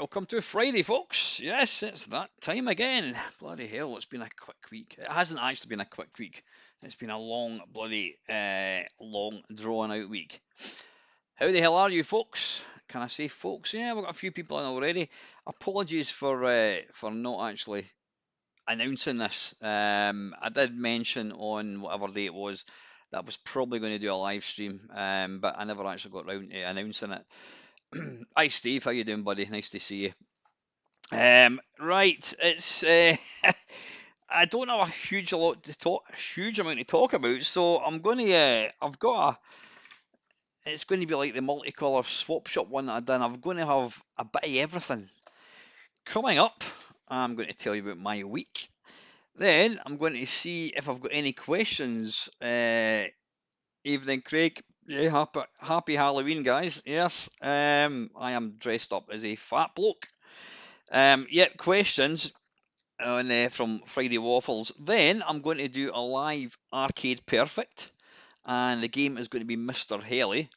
welcome to Friday, folks. Yes, it's that time again. Bloody hell, it's been a quick week. It hasn't actually been a quick week. It's been a long, long, drawn-out week. How the hell are you, folks? Can I say folks? Yeah, we've got a few people in already. Apologies for not actually announcing this. I did mention on whatever day it was that I was probably going to do a live stream, but I never actually got round to announcing it. Hi, Steve. How you doing, buddy? Nice to see you. Right, it's I don't have a huge amount to talk about, so I'm going to I've got it's going to be like the multicolour swap shop one that I've done. I'm going to have a bit of everything. Coming up, I'm going to tell you about my week. Then I'm going to see if I've got any questions. Evening, Craig. Yeah, happy Halloween, guys. Yes, I am dressed up as a fat bloke. Yep, questions on from Friday Waffles. Then I'm going to do a live Arcade Perfect, and the game is going to be Mr. Haley.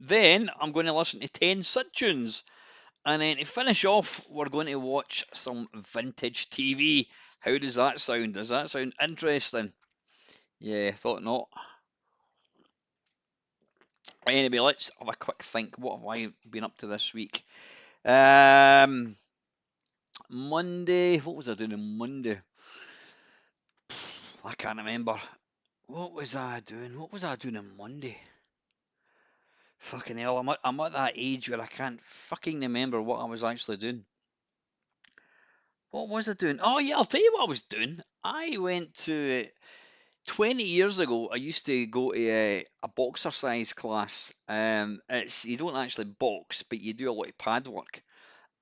Then I'm going to listen to 10 Sid tunes, and then to finish off, we're going to watch some vintage TV. How does that sound? Does that sound interesting? Yeah, thought not. Anyway, let's have a quick think. What have I been up to this week? Um, Monday. What was I doing on Monday? I can't remember. What was I doing? What was I doing on Monday? Fucking hell, I'm at that age where I can't fucking remember what I was actually doing. What was I doing? Oh yeah, I'll tell you what I was doing. I went to 20 years ago. I used to go to a boxercise class. It's you don't actually box, but you do a lot of pad work,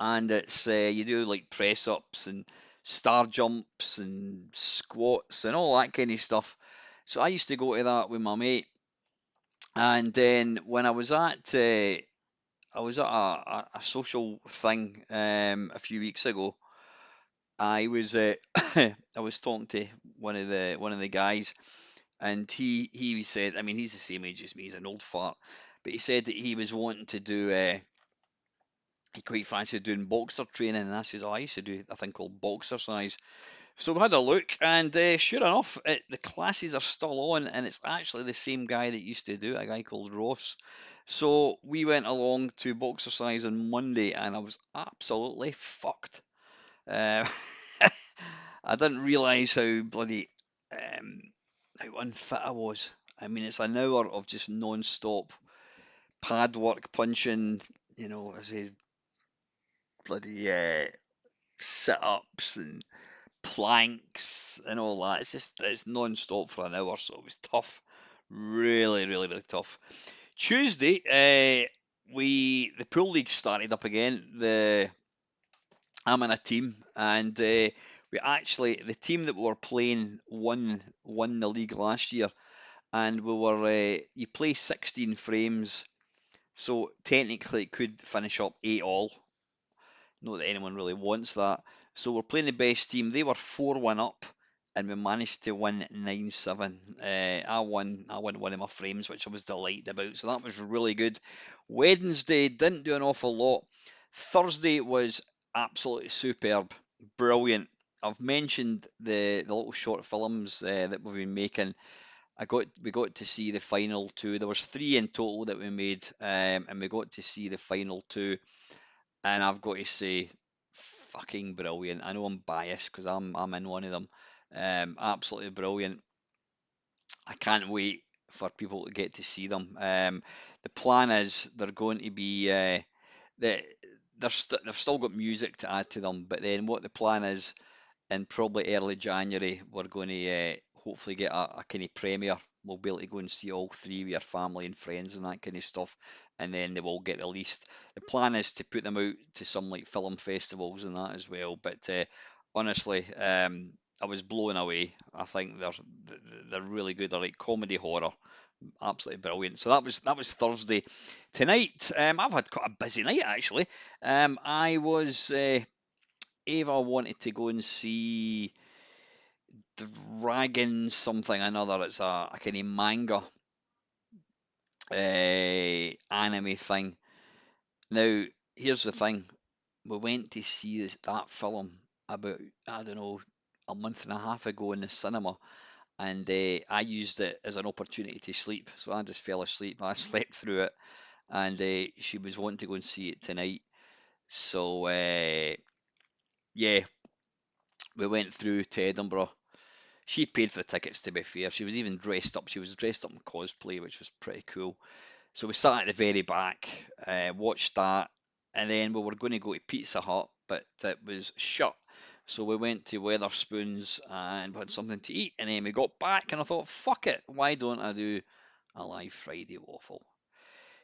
and it's you do like press ups and star jumps and squats and all that kind of stuff. So I used to go to that with my mate, and then when I was at a social thing a few weeks ago. I was I was talking to one of the guys, and he said, I mean, he's the same age as me. He's an old fart, but he said that he was wanting to do. He quite fancied doing boxer training, and I says, oh, I used to do a thing called boxercise. So we had a look, and sure enough, the classes are still on, and it's actually the same guy that used to do it, a guy called Ross. So we went along to boxercise on Monday, and I was absolutely fucked. Uh, I didn't realise how bloody how unfit I was. I mean, it's an hour of just non-stop pad work, punching, I say bloody sit-ups and planks and all that. It's non-stop for an hour, so it was tough. Really, really, really tough. Tuesday, the pool league started up again. I'm in a team, and we actually the team that we were playing won the league last year, and we were you play 16 frames, so technically it could finish up 8-all. Not that anyone really wants that. So we're playing the best team. They were 4-1 up, and we managed to win 9-7. I won one of my frames, which I was delighted about. So that was really good. Wednesday didn't do an awful lot. Thursday was absolutely superb, brilliant. I've mentioned the little short films that we've been making. We got to see the final two. There was three in total that we made, and we got to see the final two. And I've got to say, fucking brilliant. I know I'm biased because I'm in one of them. Absolutely brilliant. I can't wait for people to get to see them. The plan is they're going to be they they've still got music to add to them, but then what the plan is in probably early January, we're going to hopefully get a kind of premiere. We'll be able to go and see all three with our family and friends and that kind of stuff, and then they will get released. The plan is to put them out to some like film festivals and that as well. But honestly, I was blown away. I think they're really good. They're like comedy horror, absolutely brilliant. So that was Thursday. Tonight, I've had quite a busy night actually. I was Ava wanted to go and see Dragon something or another. It's a kind of manga anime thing. Now, here's the thing. we went to see that film about, I don't know, a month and a half ago in the cinema, and I used it as an opportunity to sleep. So I just fell asleep. I slept through it, and she was wanting to go and see it tonight. So yeah, we went through to Edinburgh. She paid for the tickets, to be fair. She was even dressed up. She was dressed up in cosplay, which was pretty cool. So we sat at the very back, watched that, and then we were going to go to Pizza Hut, but it was shut. So we went to Weatherspoons and had something to eat, and then we got back, and I thought, fuck it, why don't I do a live Friday waffle?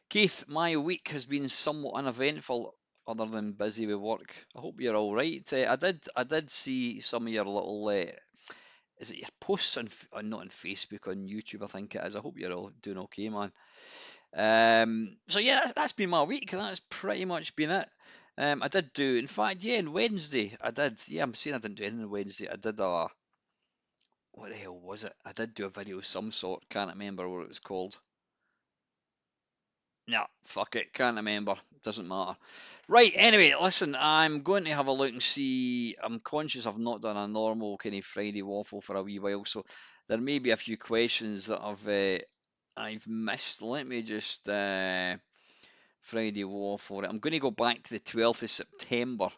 Keith, my week has been somewhat uneventful, other than busy with work. I hope you're all right. I did see some of your little, is it your posts on, not on Facebook, on YouTube, I think it is. I hope you're all doing okay, man. So yeah, that's been my week. That's pretty much been it. I did do, in fact, yeah, on Wednesday, I did. Yeah, I'm saying I didn't do anything on Wednesday. I did a, what the hell was it? I did do a video of some sort. Can't remember what it was called. No, fuck it. Can't remember. Doesn't matter. Right, anyway, listen, I'm going to have a look and see. I'm conscious I've not done a normal kind of Friday waffle for a wee while, so there may be a few questions that I've missed. Let me just Friday waffle. I'm going to go back to the 12th of September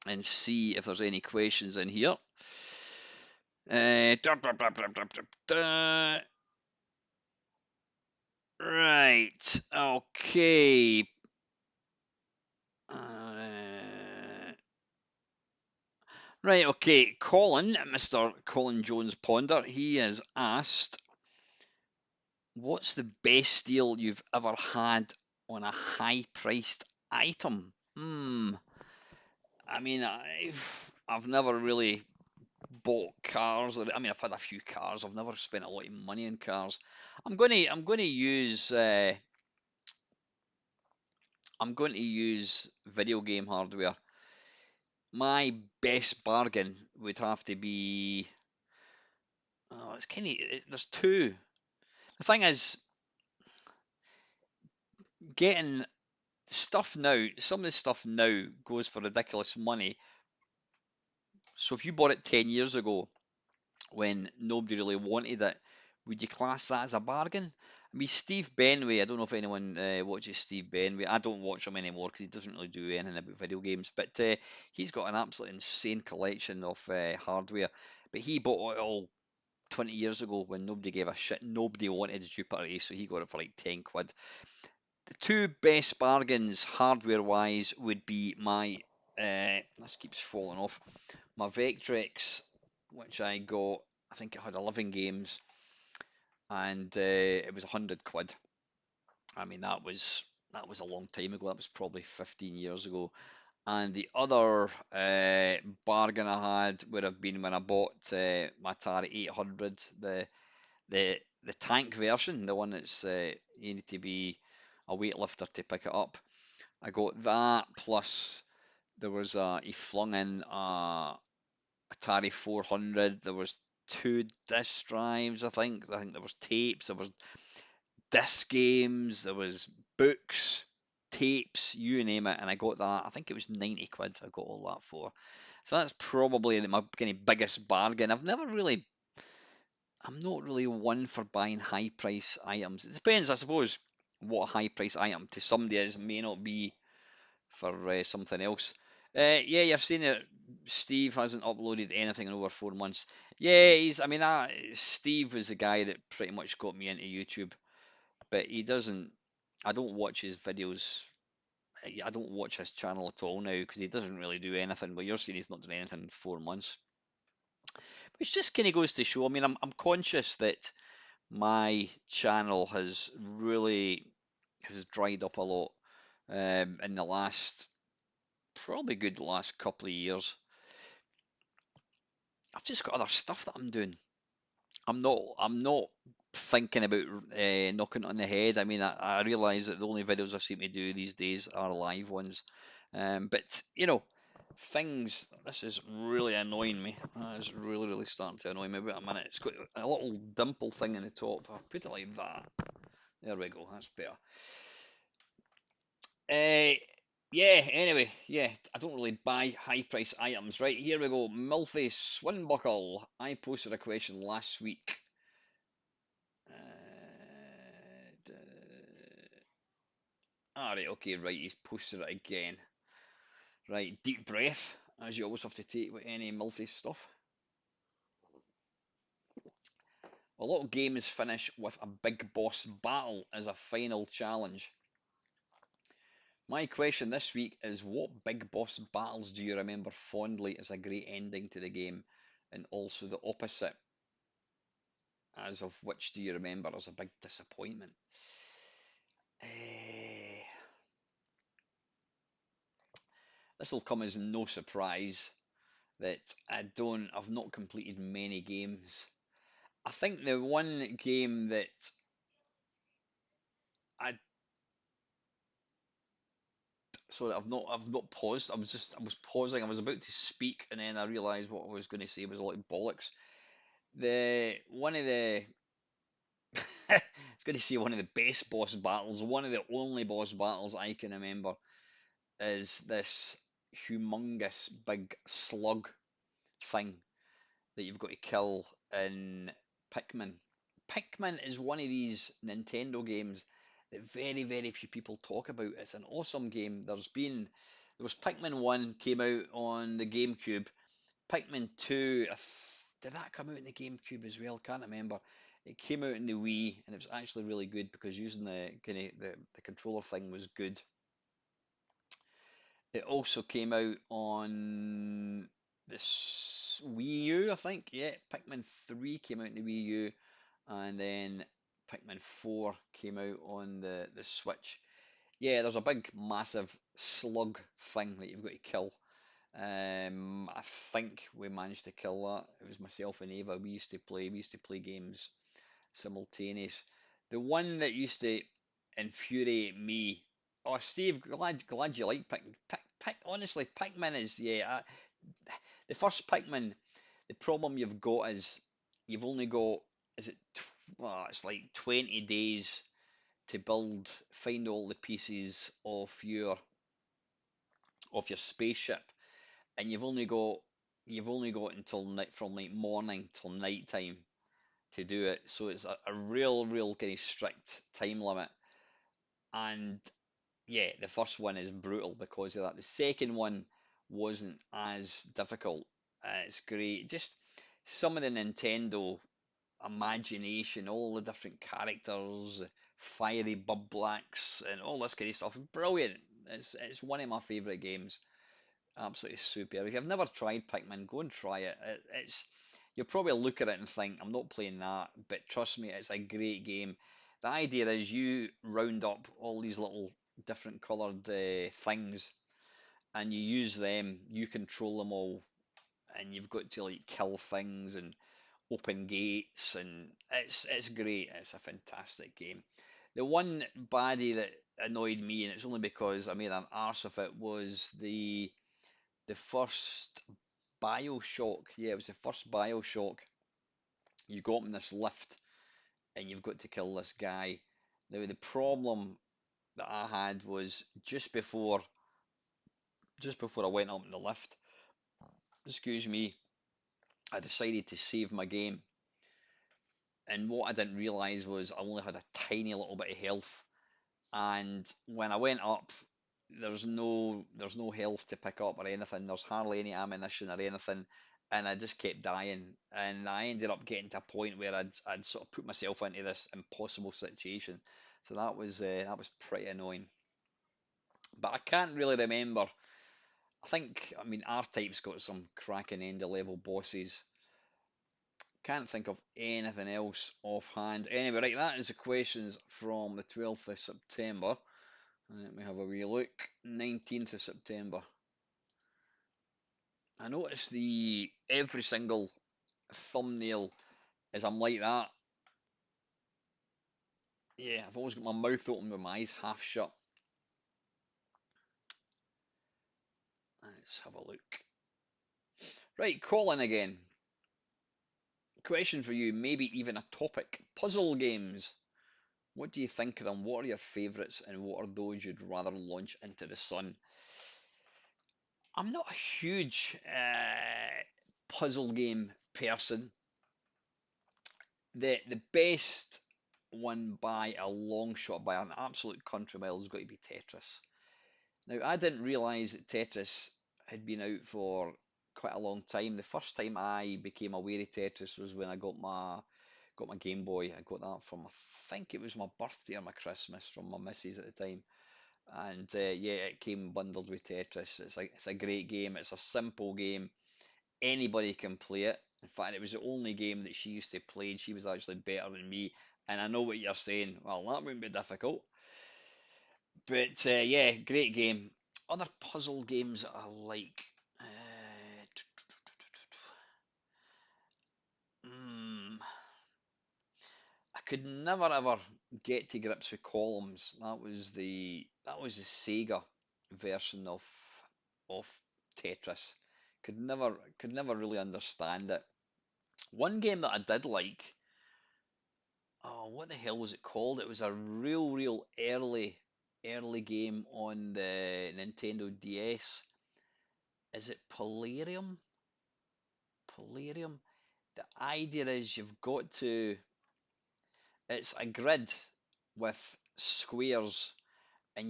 and see if there's any questions in here. Right. Okay. Uh, right. Okay. Colin, Mr. Colin Jones Ponder, he has asked, "What's the best deal you've ever had on a high-priced item?" I mean, I've never really bought cars. I mean, I've had a few cars. I've never spent a lot of money on cars. I'm going to use video game hardware. My best bargain would have to be. Oh, it's kind of. There's two. The thing is, getting stuff now. Some of the stuff now goes for ridiculous money. So if you bought it 10 years ago, when nobody really wanted it, would you class that as a bargain? I mean, Steve Benway, I don't know if anyone watches Steve Benway. I don't watch him anymore because he doesn't really do anything about video games. But he's got an absolutely insane collection of hardware. But he bought it all 20 years ago when nobody gave a shit. Nobody wanted a Jupiter Ace, so he got it for like 10 quid. The two best bargains hardware wise would be my. This keeps falling off. My Vectrex, which I got, I think it had 11 games, and it was 100 quid. I mean, that was a long time ago. That was probably 15 years ago. And the other bargain I had would have been when I bought my Atari 800, the tank version, the one that's you need to be a weightlifter to pick it up. I got that plus there was he flung in a Atari 400. There was two disc drives, I think. I think there was tapes, there was disc games, there was books, tapes, you name it, and I got that. I think it was 90 quid I got all that for. So that's probably my kind of biggest bargain. I'm not really one for buying high price items. It depends, I suppose, what a high price item to somebody is may not be for something else. Yeah, you've seen it. Steve hasn't uploaded anything in over 4 months. Yeah, I mean, Steve was the guy that pretty much got me into YouTube, but he doesn't. I don't watch his videos. I don't watch his channel at all now because he doesn't really do anything. But you're saying he's not doing anything in 4 months, which just kind of goes to show. I mean, I'm conscious that my channel has dried up a lot in the last probably good last couple of years. I've just got other stuff that I'm doing. I'm not thinking about knocking it on the head. I mean, I realise that the only videos I seem to do these days are live ones. But things. This is really annoying me. It's really, really starting to annoy me. Wait a minute. It's got a little dimple thing in the top. I'll put it like that. There we go. That's better. Yeah, anyway, yeah, I don't really buy high price items. Right, here we go. Milfy Swinbuckle. I posted a question last week. Alright, okay, right, he's posted it again. Right, deep breath, as you always have to take with any Milfy stuff. A lot of games finish with a big boss battle as a final challenge. My question this week is what big boss battles do you remember fondly as a great ending to the game, and also the opposite, as of which do you remember as a big disappointment? Eh, this will come as no surprise that I've not completed many games. I think the one game that I sorry, I've not paused. I was pausing. I was about to speak, and then I realised what I was going to say was a lot of bollocks. The one of the it's going to say one of the best boss battles, one of the only boss battles I can remember is this humongous big slug thing that you've got to kill in Pikmin. Pikmin is one of these Nintendo games that very few people talk about. It's an awesome game. There was Pikmin 1 came out on the GameCube. Pikmin 2, did that come out in the GameCube as well? Can't remember. It came out in the Wii and it was actually really good because using the controller thing was good. It also came out on this Wii U, I think. Yeah, Pikmin 3 came out in the Wii U, and then Pikmin 4 came out on the Switch. Yeah, there's a big, massive slug thing that you've got to kill. I think we managed to kill that. It was myself and Ava. We used to play games simultaneous. The one that used to infuriate me. Oh, Steve, glad you like honestly, Pikmin is the first Pikmin. The problem you've got is you've only got is it well, it's like 20 days to find all the pieces of your spaceship, and you've only got until night from like morning till night time to do it. So it's a real kind of strict time limit. And yeah, the first one is brutal because of that. The second one wasn't as difficult. It's great. Just some of the Nintendo imagination, all the different characters, fiery blacks, and all this kind of stuff. Brilliant. It's one of my favourite games. Absolutely super. If you've never tried Pikmin, go and try it. It's you'll probably look at it and think, I'm not playing that, but trust me, it's a great game. The idea is you round up all these little different coloured things, and you use them. You control them all, and you've got to like kill things and open gates, and it's great. It's a fantastic game. The one baddie that annoyed me, and it's only because I made an arse of it, was the first Bioshock. Yeah, it was the first Bioshock. You go up in this lift and you've got to kill this guy. Now the problem that I had was just before I went up in the lift, excuse me, I decided to save my game. And what I didn't realise was I only had a tiny little bit of health. And when I went up, there's no health to pick up or anything. There's hardly any ammunition or anything, and I just kept dying. And I ended up getting to a point where I'd sort of put myself into this impossible situation. So that was pretty annoying. But I can't really remember. I mean R-Type's got some cracking end of level bosses. Can't think of anything else offhand. Anyway, right, that is the questions from the 12th of September. Let me have a wee look. 19th of September. I noticed the every single thumbnail is I'm like that. Yeah, I've always got my mouth open with my eyes half shut. Let's have a look. Right, Colin again. Question for you, maybe even a topic. Puzzle games. What do you think of them? What are your favourites and what are those you'd rather launch into the sun? I'm not a huge puzzle game person. The best one by a long shot, by an absolute country mile, has got to be Tetris. Now, I didn't realise that Tetris had been out for quite a long time. The first time I became aware of Tetris was when I got my Game Boy. I got that from, I think it was my birthday or my Christmas, from my missus at the time. And yeah, it came bundled with Tetris. It's a great game. It's a simple game. Anybody can play it. In fact, it was the only game that she used to play, and she was actually better than me. And I know what you're saying. Well, that wouldn't be difficult. But yeah, great game. Other puzzle games that I like. Uh, mm, I could never ever get to grips with columns. That was the Sega version of Tetris. Could never really understand it. One game that I did like, oh, what the hell was it called? It was a real early game on the Nintendo DS. Is it Polarium? Polarium. The idea is it's a grid with squares, and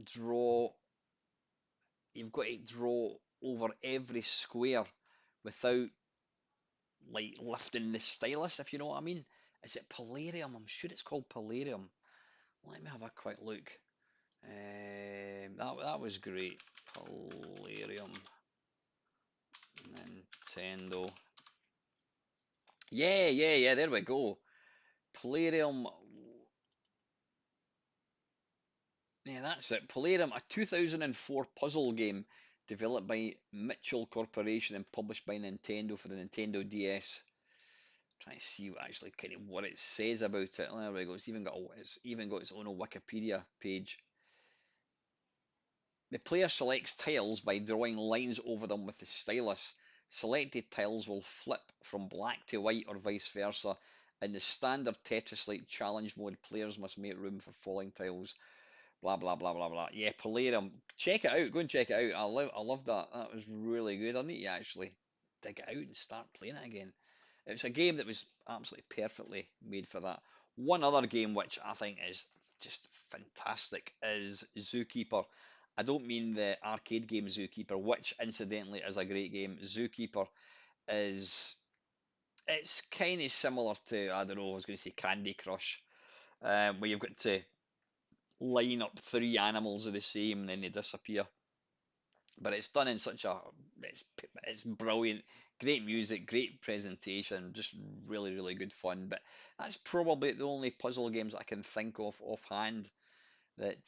draw, you've got to draw over every square without like lifting the stylus, if you know what I mean. Is it Polarium? I'm sure it's called Polarium. Let me have a quick look. That was great. Polarium, Nintendo. Yeah. There we go. Polarium. Yeah, that's it. Polarium, a 2004 puzzle game developed by Mitchell Corporation and published by Nintendo for the Nintendo DS. Trying to see what it says about it. There we go. It's even got its own Wikipedia page. The player selects tiles by drawing lines over them with the stylus. Selected tiles will flip from black to white or vice versa. In the standard Tetris-like challenge mode, players must make room for falling tiles. Blah blah blah blah blah. Yeah, Polarium. Check it out. Go and check it out. I love that. That was really good. I need to actually dig it out and start playing it again. It's a game that was absolutely perfectly made for that. One other game which I think is just fantastic is Zookeeper. I don't mean the arcade game Zookeeper, which incidentally is a great game. Zookeeper is it's kind of similar to, I don't know, I was going to say Candy Crush, where you've got to line up three animals of the same and then they disappear. But it's done in such a it's brilliant, great music, great presentation, just really good fun. But that's probably the only puzzle games I can think of offhand that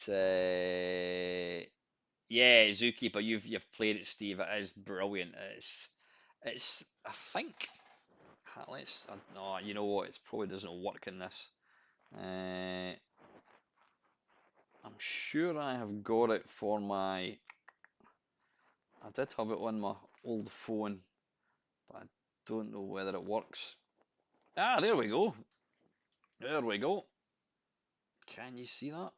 yeah, Zookeeper, you've played it, Steve. It is brilliant. It's I think no, you know what? It probably doesn't work in this. Uh, I'm sure I have got it for my. I did have it on my old phone, but I don't know whether it works. Ah, there we go. There we go. Can you see that?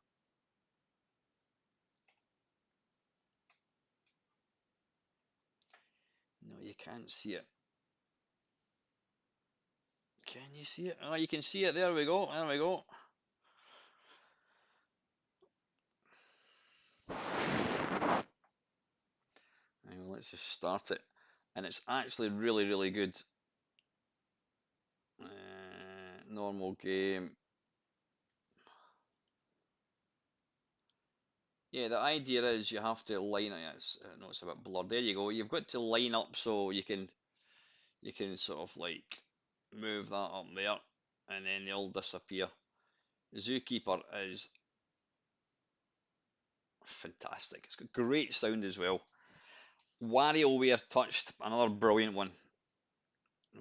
No, you can't see it. Can you see it? Oh, you can see it. There we go. There we go. Hang on, let's just start it. And it's actually really good. Normal game. Yeah, the idea is you have to line it. No, it's a bit blurred. There you go. You've got to line up so you can sort of like move that up there, and then they'll disappear. Zookeeper is fantastic. It's got great sound as well. WarioWare Touched, another brilliant one.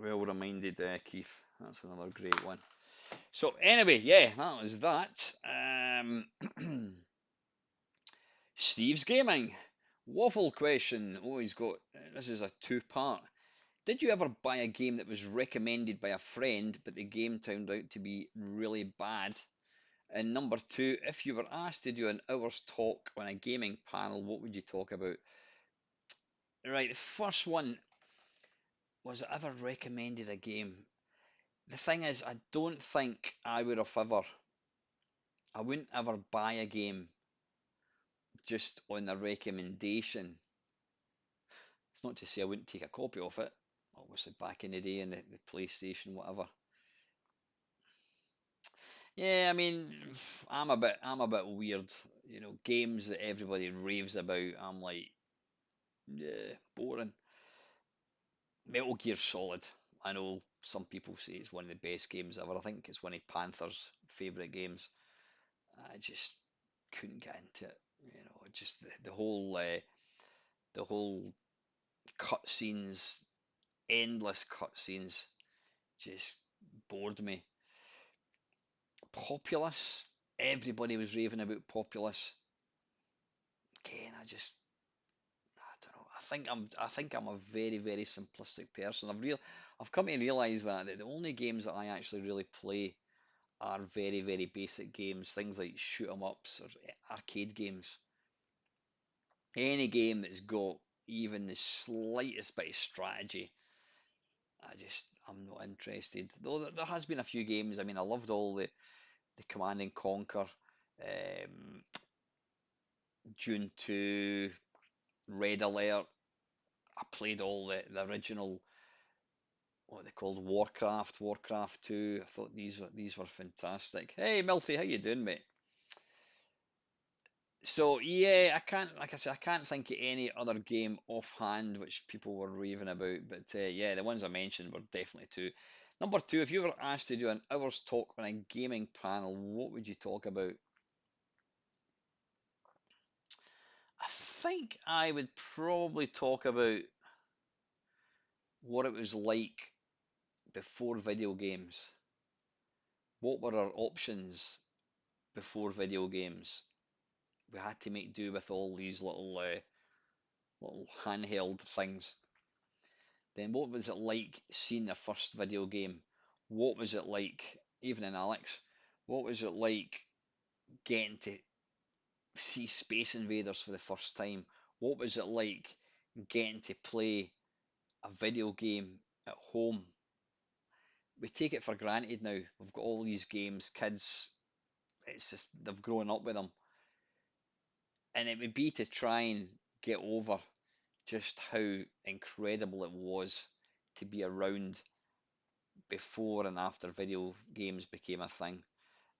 Well reminded, Keith. That's another great one. So anyway, yeah, that was that. Steve's Gaming. Waffle question. Oh, he's got. This is a two-part. Did you ever buy a game that was recommended by a friend, but the game turned out to be really bad? And number two, if you were asked to do an hour's talk on a gaming panel, what would you talk about? Right, the first one was I ever recommended a game. The thing is, I don't think I would have ever, I wouldn't ever buy a game just on the recommendation. It's not to say I wouldn't take a copy of it. Obviously, back in the day in the PlayStation, whatever. Yeah, I mean, I'm a bit weird. Games that everybody raves about. I'm like, yeah, boring. Metal Gear Solid. I know some people say it's one of the best games ever. I think it's one of Panther's favourite games. I just couldn't get into it. Just the whole cutscenes, endless cutscenes, just bored me. Populous. Everybody was raving about Populous. Again, I don't know. I think I'm a very, very simplistic person. I've come to realise that the only games that I actually really play are very, very basic games, things like shoot 'em ups or arcade games. Any game that's got even the slightest bit of strategy, I'm not interested. Though there has been a few games. I mean, I loved all the Command and Conquer, Dune 2, Red Alert. I played all the original, what are they called, Warcraft 2. I thought these were fantastic. Hey, Milty, how you doing, mate? So yeah, I can't, like I said, I can't think of any other game offhand which people were raving about. But yeah, the ones I mentioned were definitely two. Number two, if you were asked to do an hour's talk on a gaming panel, what would you talk about? I think I would probably talk about what it was like before video games. What were our options before video games? We had to make do with all these little handheld things. Then what was it like seeing the first video game? What was it like, even in Alex, what was it like getting to see Space Invaders for the first time? What was it like getting to play a video game at home? We take it for granted now. We've got all these games, kids, it's just they've grown up with them. And it would be to try and get over just how incredible it was to be around before and after video games became a thing.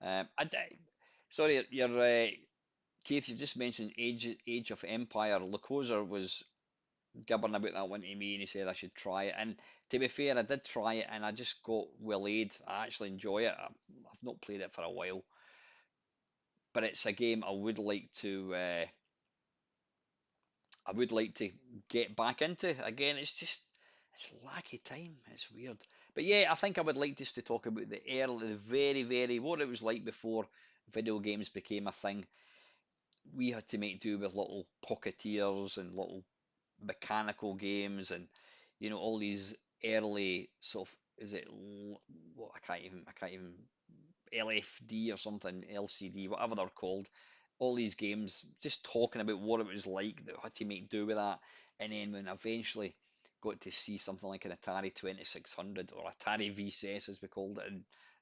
I di- Sorry, Keith. You just mentioned Age of Empire. Lucosa was gibbering about that one to me, and he said I should try it. And to be fair, I did try it, and I just got waylaid. I actually enjoy it. I've not played it for a while, but it's a game I would like to. I would like to get back into. Again, it's lacky time. It's weird. But yeah, I think I would like just to talk about the very, very, what it was like before video games became a thing. We had to make do with little pocketeers and little mechanical games and all these early sort of, is it what, I can't even LFD or something, LCD, whatever they're called. All these games, just talking about what it was like that had to make do with that, and then when eventually got to see something like an Atari 2600 or Atari VCS as we called it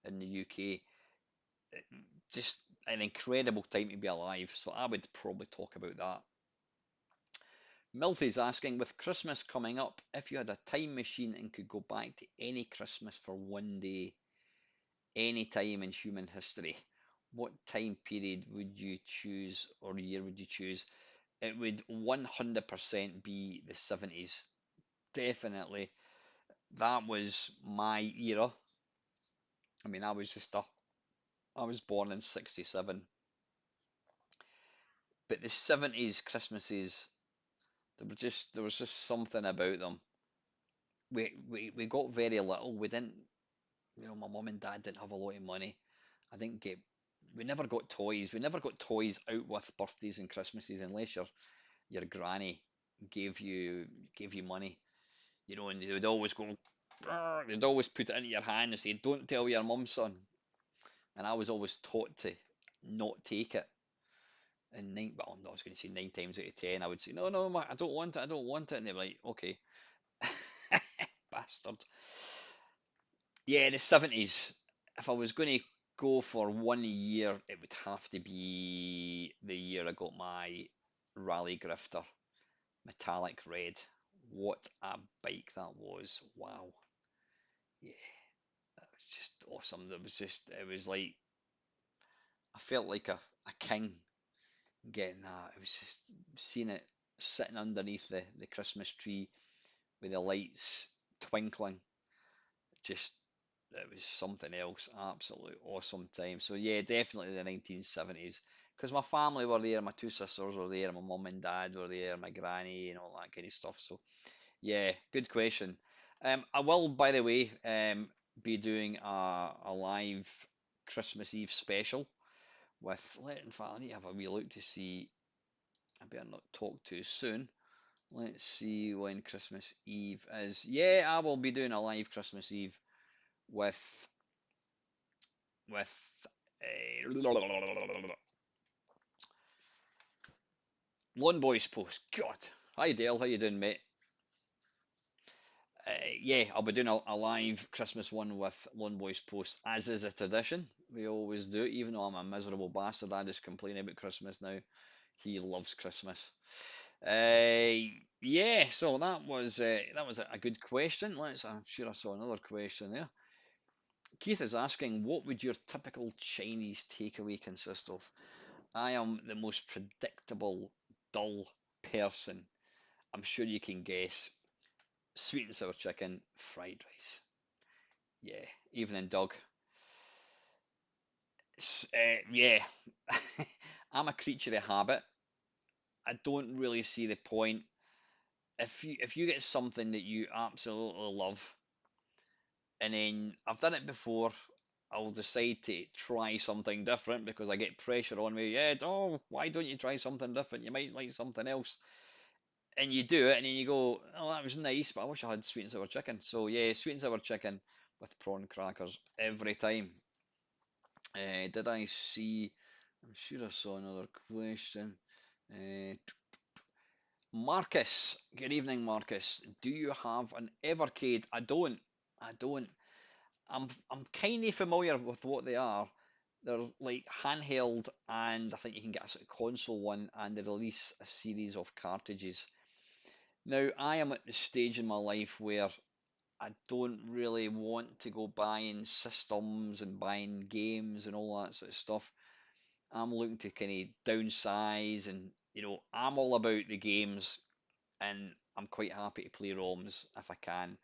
in the UK, just an incredible time to be alive. So I would probably talk about that. Milty's asking, with Christmas coming up, if you had a time machine and could go back to any Christmas for one day, any time in human history, what time period would you choose or year would you choose? It would 100% be the 70s. Definitely. That was my era. I mean, I was born in 67, but the 70s Christmases, there was just something about them. We got very little. We didn't, my mum and dad didn't have a lot of money. I didn't get, we never got toys. We never got toys out with birthdays and Christmases unless your granny gave you gave you money, and they would always go, "Brr," they'd always put it into your hand and say, "Don't tell your mum, son." And I was always taught to. not take it. And nine, well, I'm not going to say 9 times out of 10, I would say, no, no, I don't want it, I don't want it. And they're like, okay, bastard. Yeah, the 70s. If I was going to go for 1 year, it would have to be the year I got my Rally Grifter, metallic red. What a bike that was. Wow. Yeah, that was just awesome. It was like, I felt like a king getting that. It was just seeing it sitting underneath the Christmas tree with the lights twinkling. Just, it was something else. Absolute awesome time. So yeah, definitely the 1970s. Because my family were there, my two sisters were there, my mum and dad were there, my granny and all that kind of stuff. So yeah, good question. I will, by the way, be doing a live Christmas Eve special with. In fact, I need to have a wee look to see. I better not talk too soon. Let's see when Christmas Eve is. Yeah, I will be doing a live Christmas Eve with with Lone Boys Post. God, hi Dale, how you doing, mate? Yeah, I'll be doing a live Christmas one with Lone Boys Post, as is a tradition. We always do, even though I'm a miserable bastard. I just complain about Christmas now. He loves Christmas. Yeah, so that was a good question. I'm sure I saw another question there. Keith is asking, what would your typical Chinese takeaway consist of? I am the most predictable, dull person. I'm sure you can guess. Sweet and sour chicken, fried rice. Yeah, evening dog. Yeah, I'm a creature of habit. I don't really see the point. If you get something that you absolutely love, and then I've done it before, I'll decide to try something different because I get pressure on me. Yeah, oh, why don't you try something different? You might like something else. And you do it, and then you go, oh, that was nice, but I wish I had sweet and sour chicken. So yeah, sweet and sour chicken with prawn crackers every time. Did I see? I'm sure I saw another question. Uh, Marcus, good evening, Marcus. Do you have an Evercade? I don't. I don't. I'm kind of familiar with what they are. They're like handheld, and I think you can get a sort of console one, and they release a series of cartridges. Now, I am at the stage in my life where I don't really want to go buying systems and buying games and all that sort of stuff. I'm looking to kind of downsize, and I'm all about the games, and I'm quite happy to play ROMs if I can.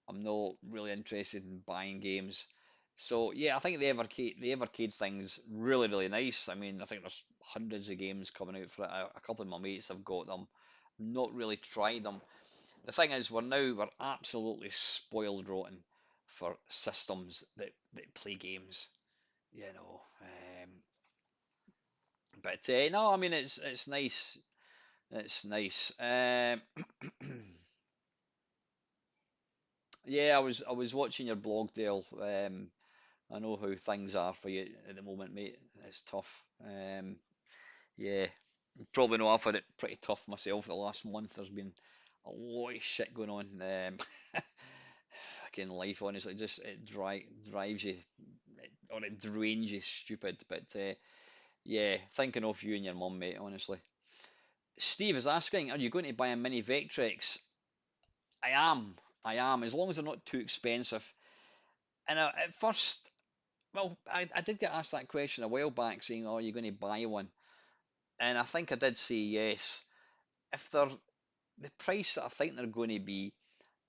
I'm not really interested in buying games. So yeah, I think the Evercade thing's really really nice. I mean, I think there's hundreds of games coming out for it. A couple of my mates have got them. Not really tried them. The thing is, we're absolutely spoiled rotten for systems that play games. You know, but no, I mean it's nice. It's nice. Yeah, I was watching your blog, Dale. I know how things are for you at the moment, mate. It's tough. Yeah, you probably know I've had it pretty tough myself the last month. There's been a lot of shit going on. Fucking life, honestly, just it drives you, or it drains you stupid. But yeah, thinking of you and your mum, mate, honestly. Steve is asking, are you going to buy a mini Vectrex? I am. I am, as long as they're not too expensive. And at first, well, I did get asked that question a while back, saying, "Oh, are you going to buy one?" And I think I did say yes. If they're the price that I think they're going to be,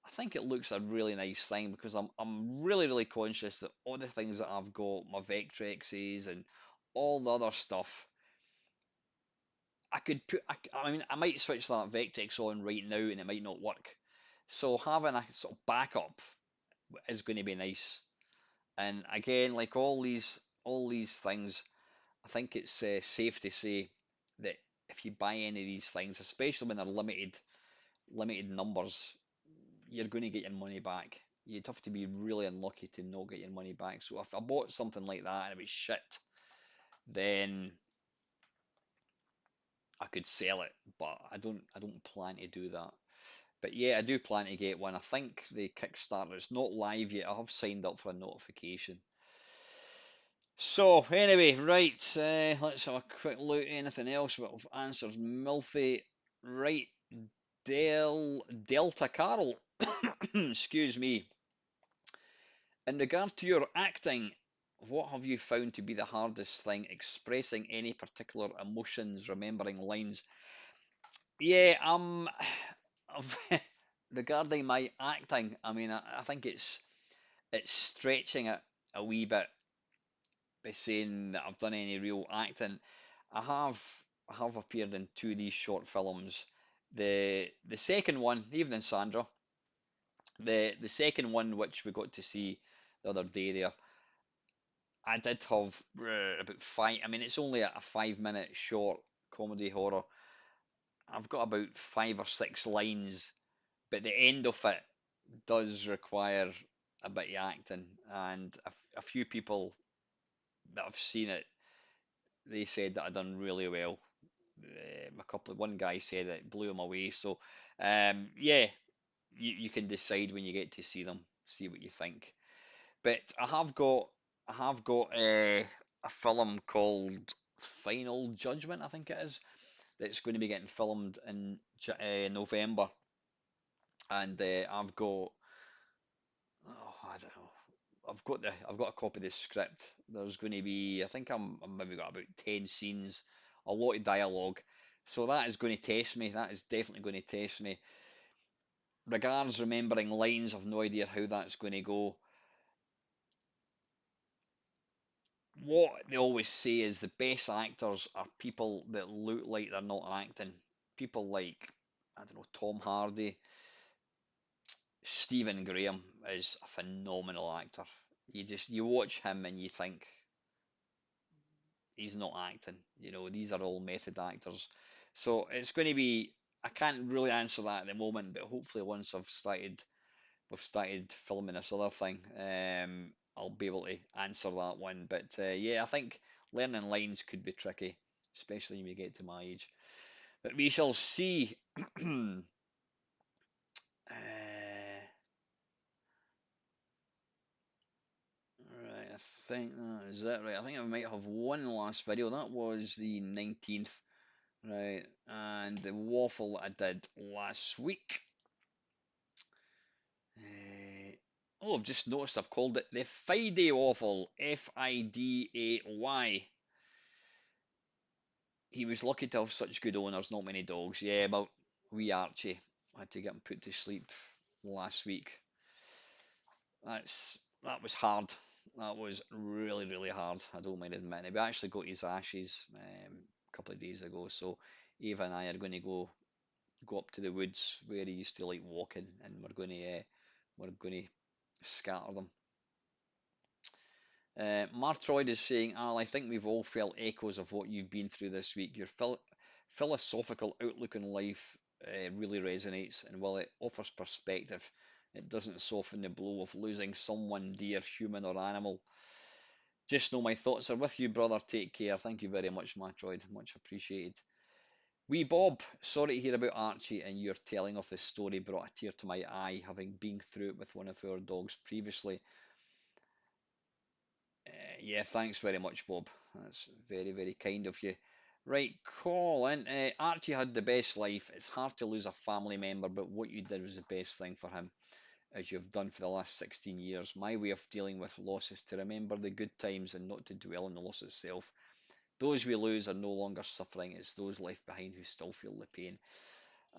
I think it looks a really nice thing because I'm really really conscious that all the things that I've got, my Vectrexes and all the other stuff, I could put. I mean, I might switch that Vectrex on right now and it might not work. So having a sort of backup is going to be nice. And again, like all these things, I think it's safe to say that if you buy any of these things, especially when they're limited numbers, you're going to get your money back. You'd have to be really unlucky to not get your money back. So if I bought something like that and it was shit, then I could sell it. But I don't plan to do that. But yeah, I do plan to get one. I think the Kickstarter, it's not live yet. I have signed up for a notification. So anyway, right, let's have a quick look. Anything else? Well, I've answered Milfy. Right, Delta Carol. Excuse me. In regard to your acting, what have you found to be the hardest thing? Expressing any particular emotions, remembering lines. Yeah, regarding my acting, I mean, I think it's stretching it a wee bit by saying that I've done any real acting. I have I have appeared in two of these short films. The second one, Evening Sandra, the second one which we got to see the other day there, I did have about five. I mean, it's only a 5 minute short comedy horror. I've got about 5 or 6 lines, but the end of it does require a bit of acting, and a few people that have seen it, they said that I done really well. One guy said it blew him away. So, yeah, you can decide when you get to see them, see what you think. But I have got a film called Final Judgment, I think it is, that's going to be getting filmed in November, and I've got, oh, I don't know. I've got a copy of the script. There's going to be, I think I'm maybe got about 10 scenes, a lot of dialogue. So that is going to test me. That is definitely going to test me. Regards remembering lines, I've no idea how that's going to go. What they always say is the best actors are people that look like they're not acting. People like, I don't know, Tom Hardy, Stephen Graham is a phenomenal actor. You watch him and you think he's not acting. These are all method actors. So it's going to be. I can't really answer that at the moment, but hopefully once we've started filming this other thing, I'll be able to answer that one. But yeah, I think learning lines could be tricky, especially when you get to my age. But we shall see. Right, I think that is it. Right, I think I might have one last video. That was the 19th. Right, and the waffle I did last week. I've just noticed I've called it the Friday waffle. Fiday. He was lucky to have such good owners, not many dogs. Yeah, but wee Archie. I had to get him put to sleep last week. That was hard. That was really, really hard. I don't mind admitting it. We actually got his ashes a couple of days ago, so Eva and I are going to go up to the woods where he used to like walking, and we're going to scatter them. Martroyd is saying, Al, I think we've all felt echoes of what you've been through this week. Your philosophical outlook on life really resonates, and while it offers perspective, it doesn't soften the blow of losing someone dear, human or animal. Just know my thoughts are with you, brother. Take care. Thank you very much, Martroyd. Much appreciated. Wee Bob, sorry to hear about Archie, and your telling of this story brought a tear to my eye, having been through it with one of our dogs previously. Yeah, thanks very much, Bob. That's very, very kind of you. Right, Colin. Archie had the best life. It's hard to lose a family member, but what you did was the best thing for him, as you've done for the last 16 years. My way of dealing with loss is to remember the good times and not to dwell on the loss itself. Those we lose are no longer suffering, it's those left behind who still feel the pain.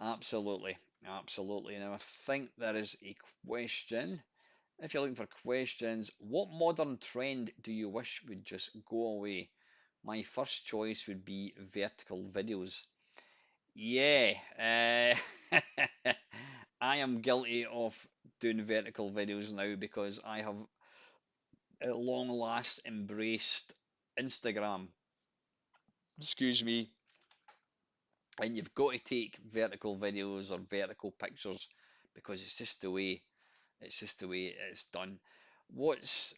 Absolutely, absolutely. Now, I think there is a question. If you're looking for questions, what modern trend do you wish would just go away? My first choice would be vertical videos. Yeah, I am guilty of doing vertical videos now because I have at long last embraced Instagram. Excuse me. And you've got to take vertical videos or vertical pictures because it's just the way it's done. What's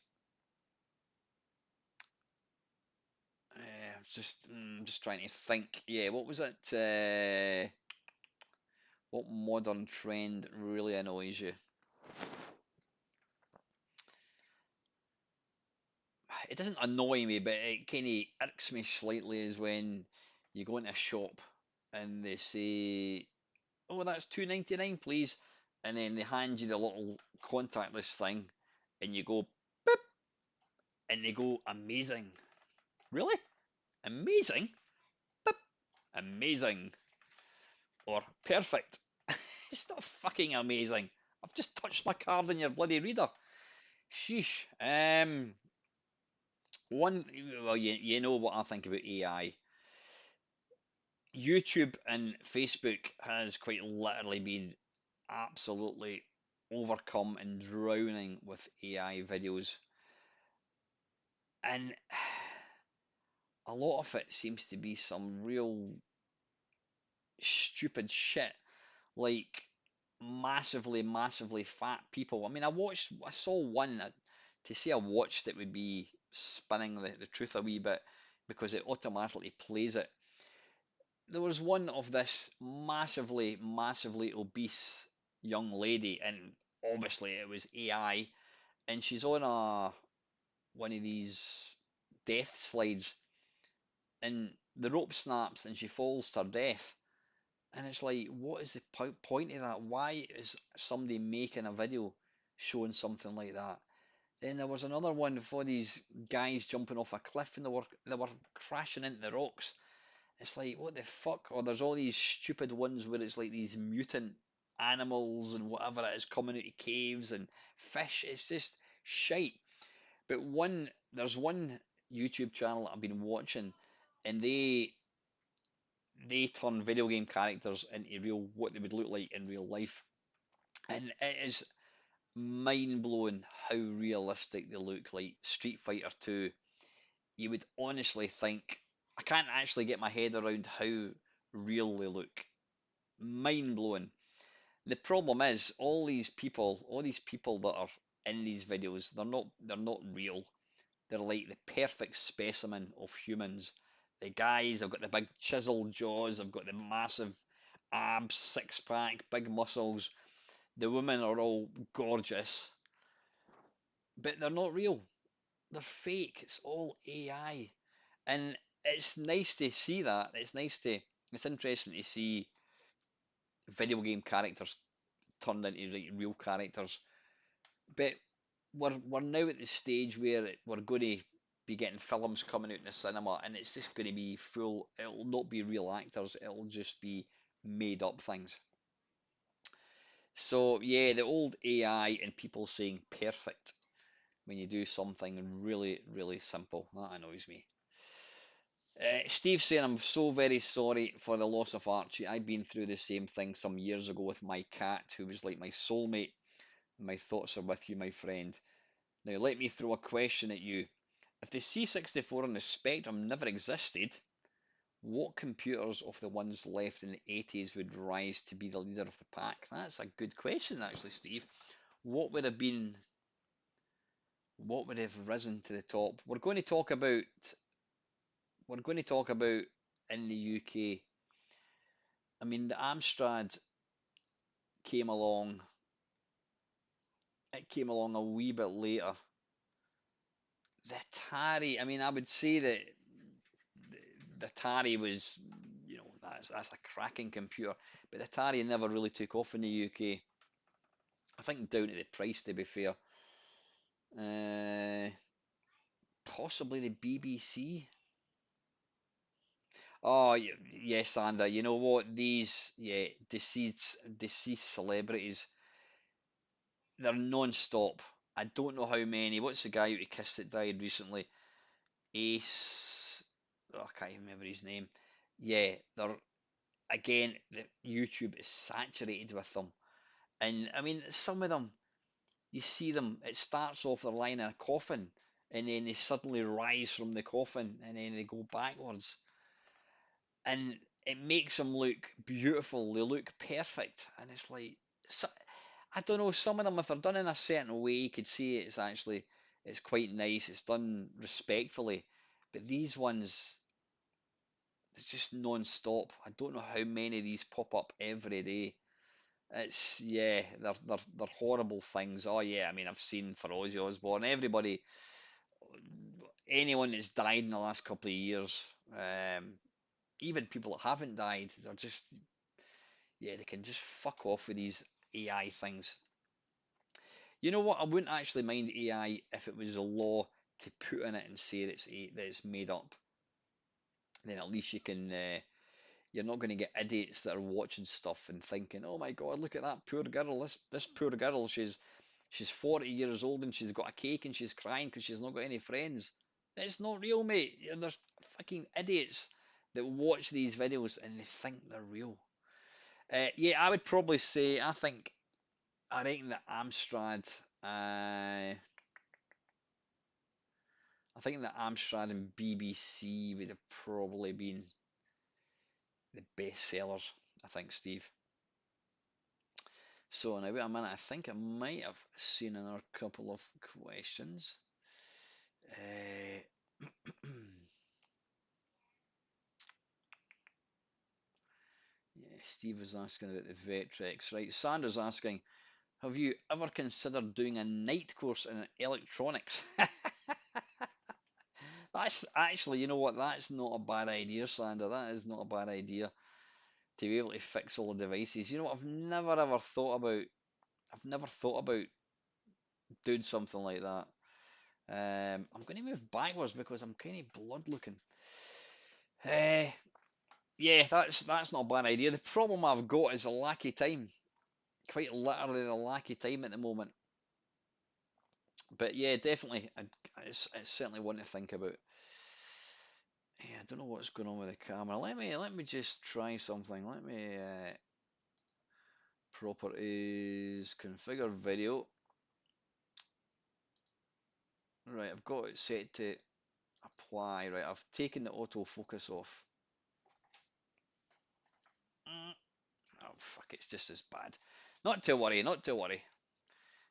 just trying to think. Yeah, what was it? What modern trend really annoys you? It doesn't annoy me, but it kind of irks me slightly is when you go into a shop and they say, "Oh, that's 2.99, please," and then they hand you the little contactless thing, and you go, "Beep," and they go, "Amazing." Really? Amazing? Beep. Amazing. Or perfect. It's not fucking amazing. I've just touched my card in your bloody reader. Sheesh. One, well, you know what I think about AI. YouTube and Facebook has quite literally been absolutely overcome and drowning with AI videos. And a lot of it seems to be some real stupid shit, like massively fat people. I mean, I saw one to say I watched it would be spinning the truth a wee bit because it automatically plays it. There was one of this massively obese young lady, and obviously it was AI, and she's on a one of these death slides, and the rope snaps, and she falls to her death. And it's like, what is the point of that? Why is somebody making a video showing something like that? Then there was another one for these guys jumping off a cliff, and they were crashing into the rocks. It's like, what the fuck? Or there's all these stupid ones where it's like these mutant animals and whatever it is coming out of caves and fish. It's just shite. But there's one YouTube channel that I've been watching, and they turn video game characters into real what they would look like in real life, and it is mind blowing how realistic they look. Like Street Fighter 2, you would honestly think I can't actually get my head around how real they look. Mind blowing. The problem is all these people that are in these videos, they're not real. They're like the perfect specimen of humans. The guys have got the big chiseled jaws, they've got the massive abs, six pack, big muscles. The women are all gorgeous, but they're not real. They're fake. It's all AI. And it's nice to see that. It's interesting to see video game characters turned into like real characters. But we're now at the stage where we're going to be getting films coming out in the cinema, and it's just going to be full. It'll not be real actors. It'll just be made up things. So yeah, the old AI and people saying perfect when you do something really simple that annoys me. Steve saying, I'm so very sorry for the loss of Archie. I've been through the same thing some years ago with my cat, who was like my soulmate. My thoughts are with you, my friend. Now, let me throw a question at you. If the C64 and the Spectrum never existed, what computers of the ones left in the 80s would rise to be the leader of the pack? That's a good question, actually, Steve. What would have been, what would have risen to the top? We're going to talk about in the UK. I mean, the Amstrad came along. It came along a wee bit later. The Atari. I mean, I would say that the Atari was, that's a cracking computer, but the Atari never really took off in the UK. I think down to the price, to be fair. Uh, Possibly the BBC. Oh, yes, Sandra. You know what? These, yeah, deceased celebrities, they're non-stop. I don't know how many. What's the guy who kissed that died recently? Ace. Oh, I can't even remember his name. Yeah, they're again. The YouTube is saturated with them, and I mean, some of them you see them. It starts off they're lying in a coffin, and then they suddenly rise from the coffin, and then they go backwards, and it makes them look beautiful. They look perfect, and it's like so, I don't know. Some of them, if they're done in a certain way, you could see it's quite nice. It's done respectfully, but these ones. It's just non-stop. I don't know how many of these pop up every day. It's yeah, they're horrible things. Oh yeah, I mean I've seen for Ozzy Osbourne, everybody, anyone that's died in the last couple of years, even people that haven't died, they're just yeah, they can just fuck off with these AI things. You know what? I wouldn't actually mind AI if it was a law to put in it and say that it's made up. Then at least you can you're not going to get idiots that are watching stuff and thinking, "Oh my God, look at that poor girl! This poor girl, she's 40 years old and she's got a cake and she's crying because she's not got any friends." It's not real, mate. There's fucking idiots that watch these videos and they think they're real. Yeah, I would probably say I reckon that Amstrad. I think that Amstrad and BBC would have probably been the best sellers. I think, Steve. So now wait a minute, I think I might have seen another couple of questions. Uh, yeah, Steve was asking about the Vectrex, right? Sandra's asking, have you ever considered doing a night course in electronics? That's actually, you know what? That's not a bad idea, Sandra. That is not a bad idea to be able to fix all the devices. You know what? I've never thought about doing something like that. I'm going to move backwards because I'm kind of blood looking. Uh, yeah, that's not a bad idea. The problem I've got is a lack of time. Quite literally a lack of time at the moment. But yeah, definitely, it's certainly one to think about. Yeah, I don't know what's going on with the camera. Let me just try something. Let me properties configure video. Right, I've got it set to apply. Right, I've taken the autofocus off. Mm, oh fuck, it's just as bad. Not to worry, not to worry.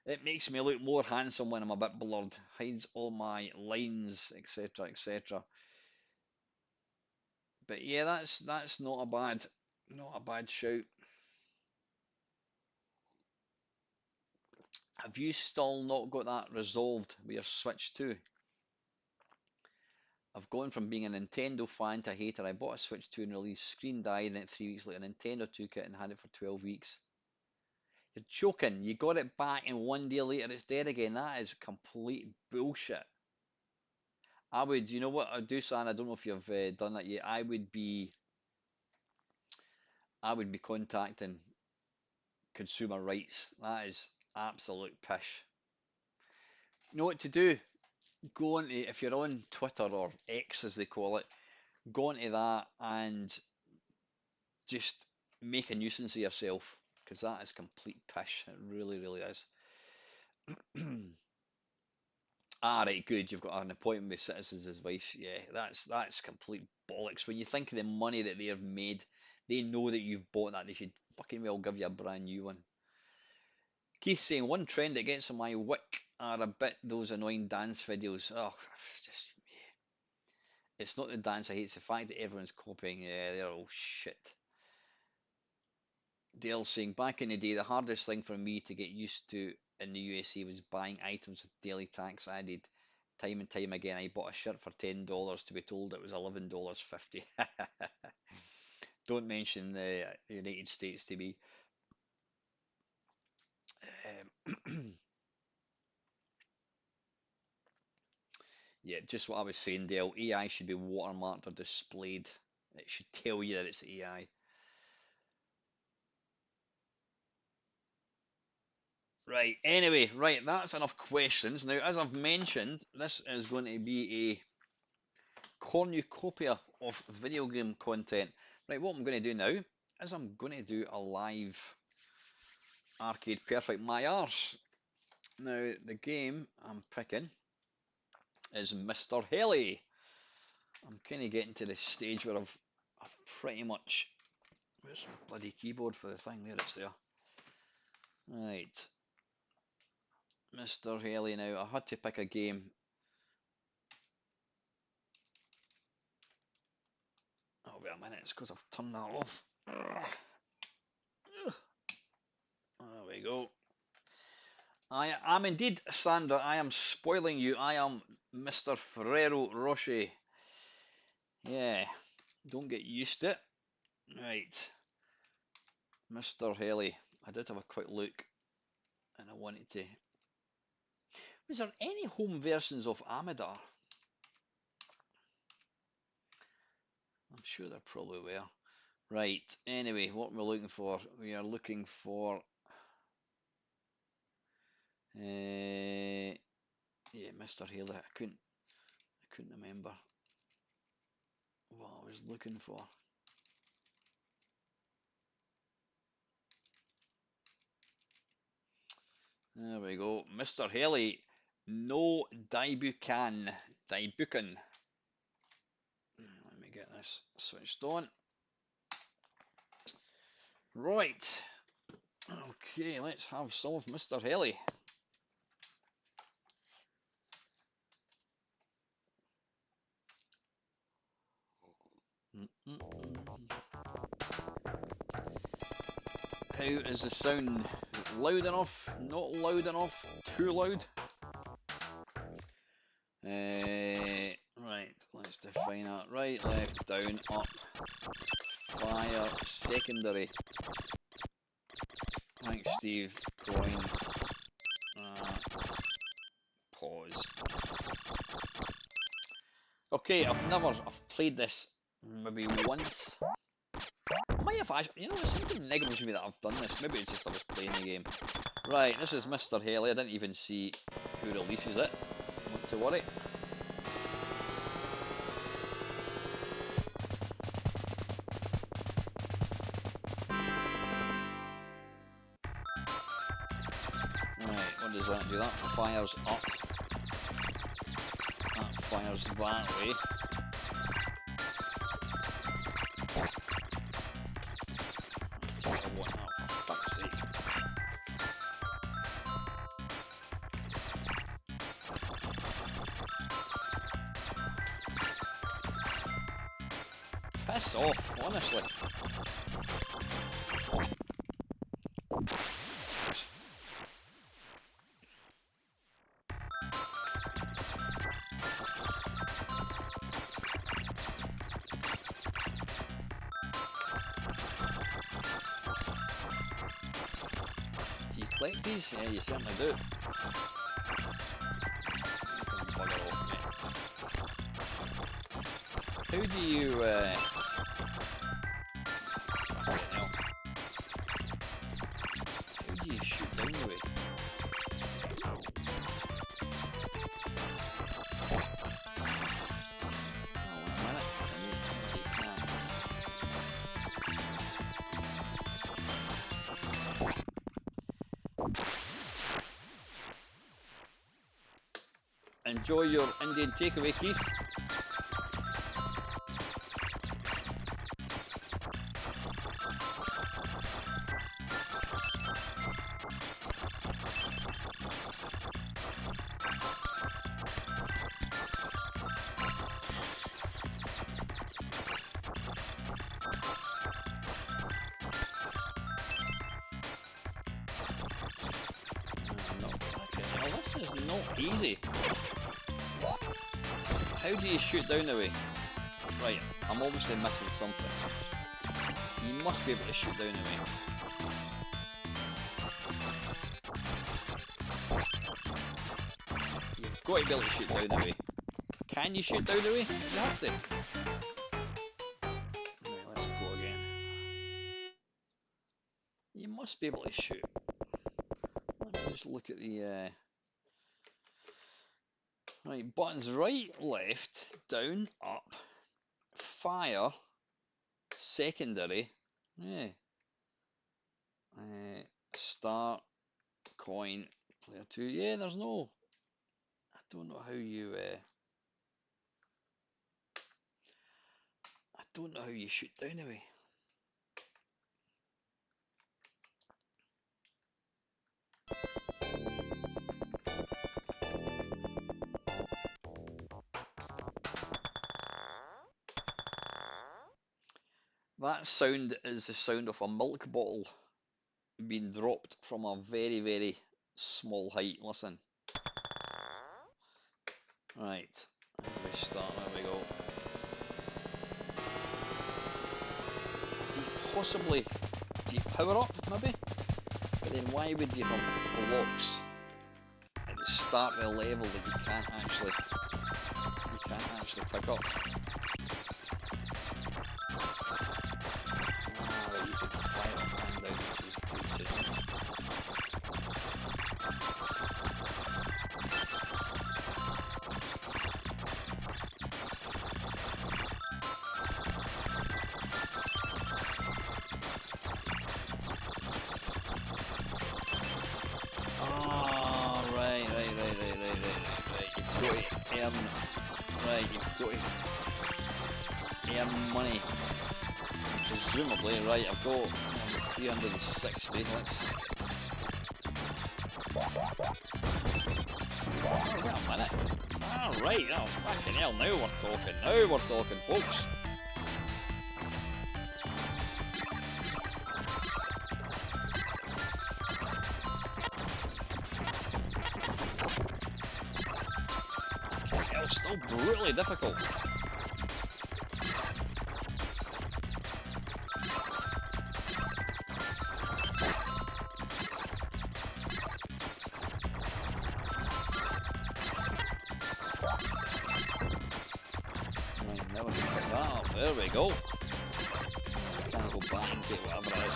It makes me look more handsome when I'm a bit blurred. Hides all my lines, etc., etc. But yeah, that's not a bad shout. Have you still not got that resolved with your Switch 2? I've gone from being a Nintendo fan to a hater. I bought a Switch 2 and released, screen died, and then 3 weeks later Nintendo took it and had it for 12 weeks. You're joking. You got it back and 1 day later it's dead again. That is complete bullshit. You know what I'd do, San? I don't know if you've done that yet. I would be contacting consumer rights. That is absolute pish. You know what to do? Go on to, if you're on Twitter or X as they call it, go onto that and just make a nuisance of yourself because that is complete pish. It really, really is. Right, good. You've got an appointment with Citizens Advice. Yeah, that's complete bollocks. When you think of the money that they have made, they know that you've bought that. They should fucking well give you a brand new one. Keith saying one trend that gets on my wick are a bit those annoying dance videos. Oh, it's not the dance I hate, it's the fact that everyone's copying. Yeah, they're all shit. Dale saying back in the day, the hardest thing for me to get used to in the USA was buying items with daily tax added. Time and time again, I bought a shirt for $10 to be told it was $11.50. Don't mention the United States to me. Yeah, just what I was saying, Dale. AI should be watermarked or displayed. It should tell you that it's AI. Right, anyway, right, that's enough questions. Now, as I've mentioned, this is going to be a cornucopia of video game content. Right, what I'm going to do now is I'm going to do a live arcade perfect my arse. Now, the game I'm picking is Mr. Haley. I'm kind of getting to the stage where I've pretty much. Where's my bloody keyboard for the thing? There, it's there. Right, Mr. Haley. Now, I had to pick a game. wait a minute, it's because I've turned that off. There we go. I am indeed, Sandra. I am spoiling you. I am Mr. Ferrero Rocher. Yeah, don't get used to it. Right, Mr. Haley. I did have a quick look, and I wanted to. Was there any home versions of Amador? I'm sure there probably were. Right. Anyway, what we're looking for? We are looking for. Yeah, Mr. Haley. I couldn't remember what I was looking for. There we go. Mr. Haley. No Daibukan. Daibukan. Let me get this switched on. Right. Okay, let's have some of Mr. Haley. How is the sound? Loud enough? Not loud enough? Too loud? Right, let's define that. Right, left, down, up, fire, secondary. Thanks, Steve. Coin. Pause. Okay, I've played this maybe once. I might have actually, there's something niggles me that I've done this. Maybe it's just I was playing the game. Right, this is Mr. Haley. I didn't even see who releases it. Not to worry. Right, what does that do? That fires up. That fires that way. Piss off, honestly. Do you collect these? Yeah, you certainly do. Bugger off, mate. How do you, how do you shoot down the way? Enjoy your Indian takeaway, Keith. This is not easy. How do you shoot down the way? Right, I'm obviously missing something. You must be able to shoot down the way. You've got to be able to shoot down the way. Can you shoot down the way? You have to. Right, let's go again. You must be able to shoot. Let me just look at the... Right, buttons right, left, down, up, fire, secondary, yeah, start, coin, player 2, yeah, there's no, I don't know how you, I don't know how you shoot down the way. That sound is the sound of a milk bottle being dropped from a very, very small height. Listen. Right. We start. There we go. Possibly, do you power up maybe? But then why would you have blocks at the start of the level that you can't actually pick up? Ah, right, you could fire a man down, which is good, isn't it? Ah, right. You've got to earn, right, you've got to earn money. Presumably, right, I've got 360, let's... Oh, wait a minute. Alright, oh, fucking hell, now we're talking, folks. Hell, still brutally difficult. Never pick that up. There we go. Can't go back and get whatever it is.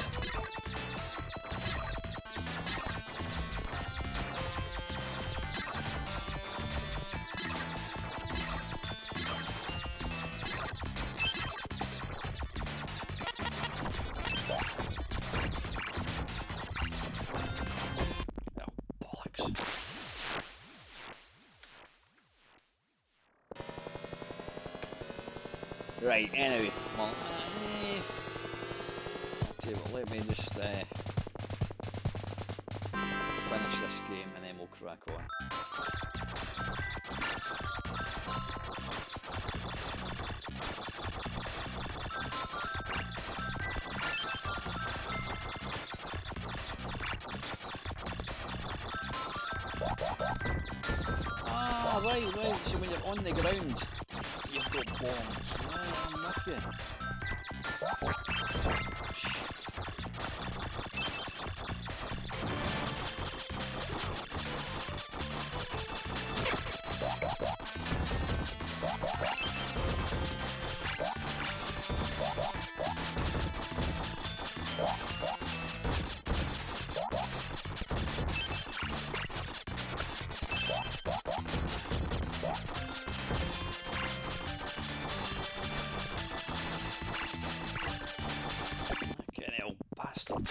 Oh, bollocks. Right, anyway, well, I'll tell you what, let me just finish this game and then we'll crack on. Ah, right, so when you're on the ground, you've got bombs. Right, I'm with you. Fucking hell, bastard.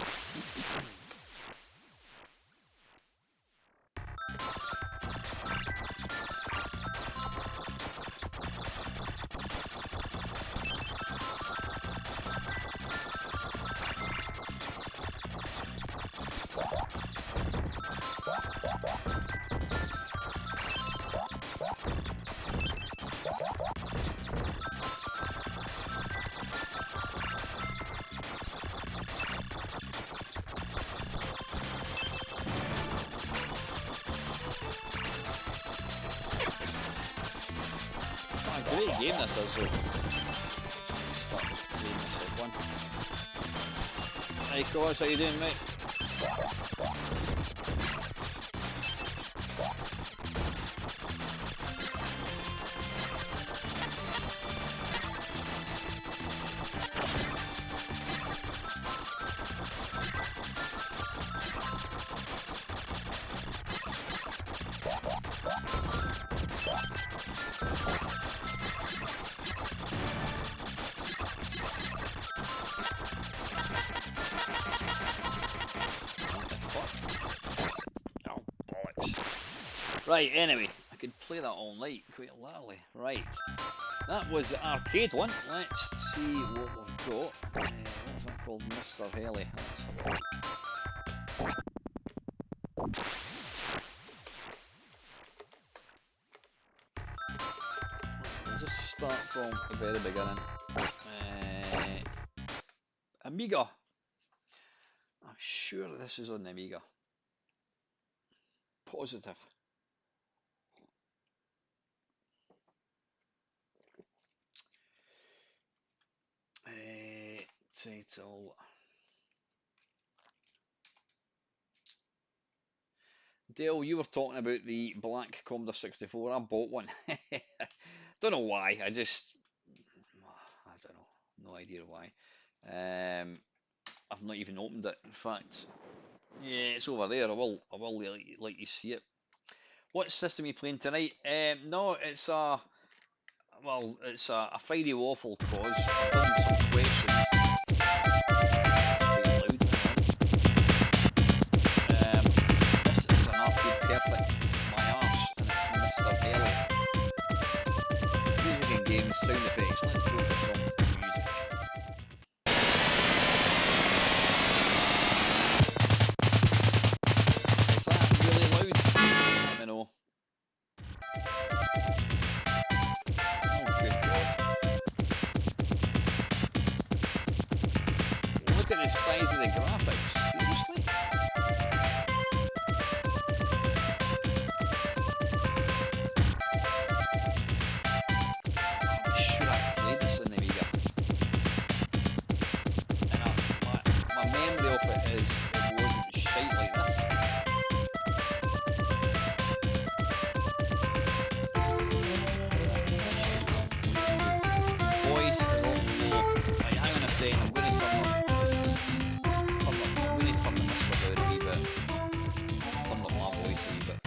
Great game this is, though. Start playing this one. Hey, Cos, how you doing, mate? Right, anyway, I could play that all night quite loudly. Right, that was the arcade one. Let's see what we've got. What was that called? Mr. Haley. Let's have a look. We'll just start from the very beginning. Amiga. I'm sure this is on the Amiga. Positive. Title. Dale, you were talking about the black Commodore 64. I bought one. Don't know why. I don't know. No idea why. I've not even opened it. In fact, yeah, it's over there. I will let you see it. What system are you playing tonight? No, it's a Friday Waffle cause. I've done some questions. It's quite loud. This is an arcade perfect. My arse, and it's Mr. Ellie. Music and games, sound effects. Let's go for some music. Is that really loud? Let me know. Oh, good God. Look at the size of the graphics. Seriously? I'm sure I played this in the Amiga. And my memory of it is it wasn't shite like this. Voice is all low. Right, hang on a second, I'm going to turn the mixer down a wee bit. Turn up my voice a wee bit.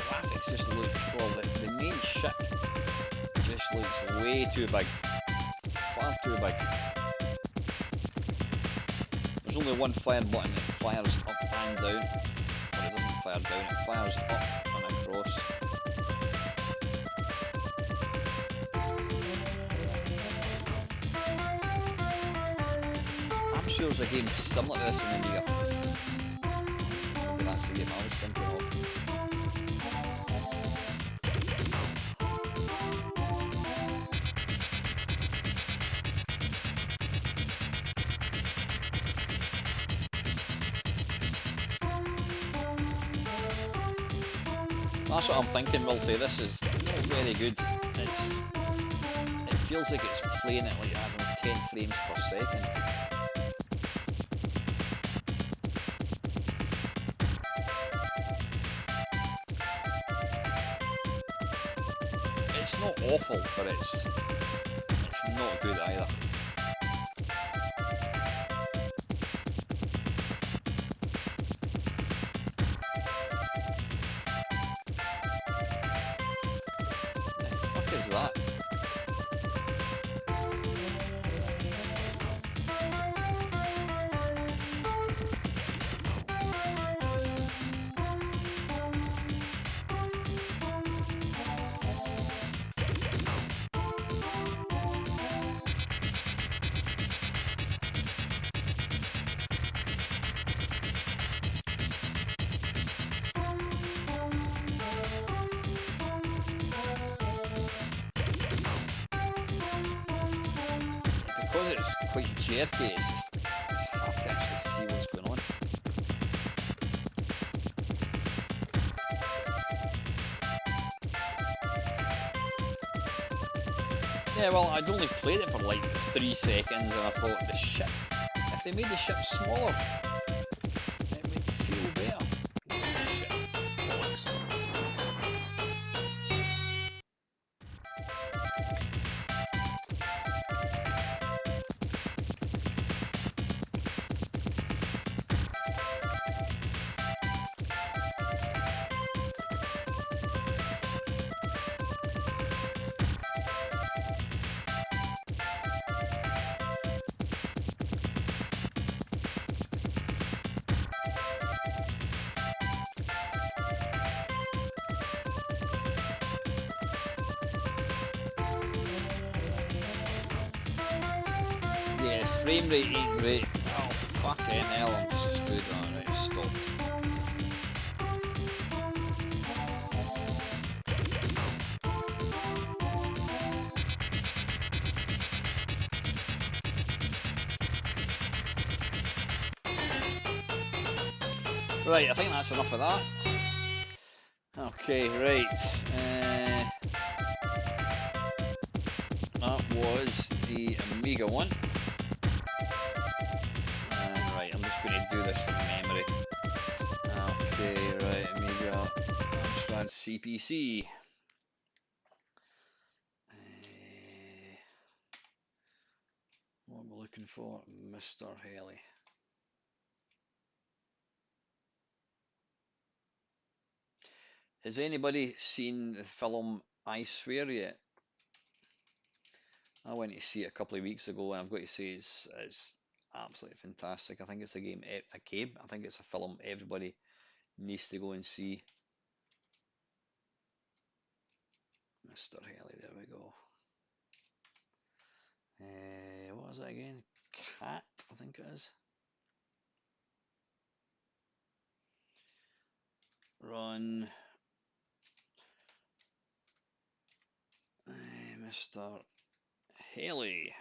Graphics just look, well, the main ship just looks way too big. Far too big. There's only one fire button that fires up and down. Well, it doesn't fire down, it fires up and across. I'm sure there's a game similar to this in India. Maybe that's the game I was thinking of. That's what I'm thinking, Wilty. This is not very good. It feels like it's playing at like, I don't know, 10 frames per second. It's not awful, but it's not good either. What the fuck is that? Because it's quite jerky, it's hard to actually see what's going on. Yeah, well, I'd only played it for like 3 seconds and I thought the ship, if they made the ship smaller, it would feel better. Shit, bollocks. frame rate ain't great. Oh, fucking hell, I'm screwed. Alright, stop. Right, I think that's enough of that. Okay, right. That was the Amiga one. Right, I'm just going to do this from memory. Okay, right, Amiga Amstrad CPC. What am I looking for? Mr. Haley. Has anybody seen the film I Swear yet? I went to see it a couple of weeks ago, and I've got to say it's absolutely fantastic. I think it's a game. I think it's a film everybody needs to go and see. Mr. Haley, there we go. What was that again? Cat, I think it is. Run. Mr. Haley.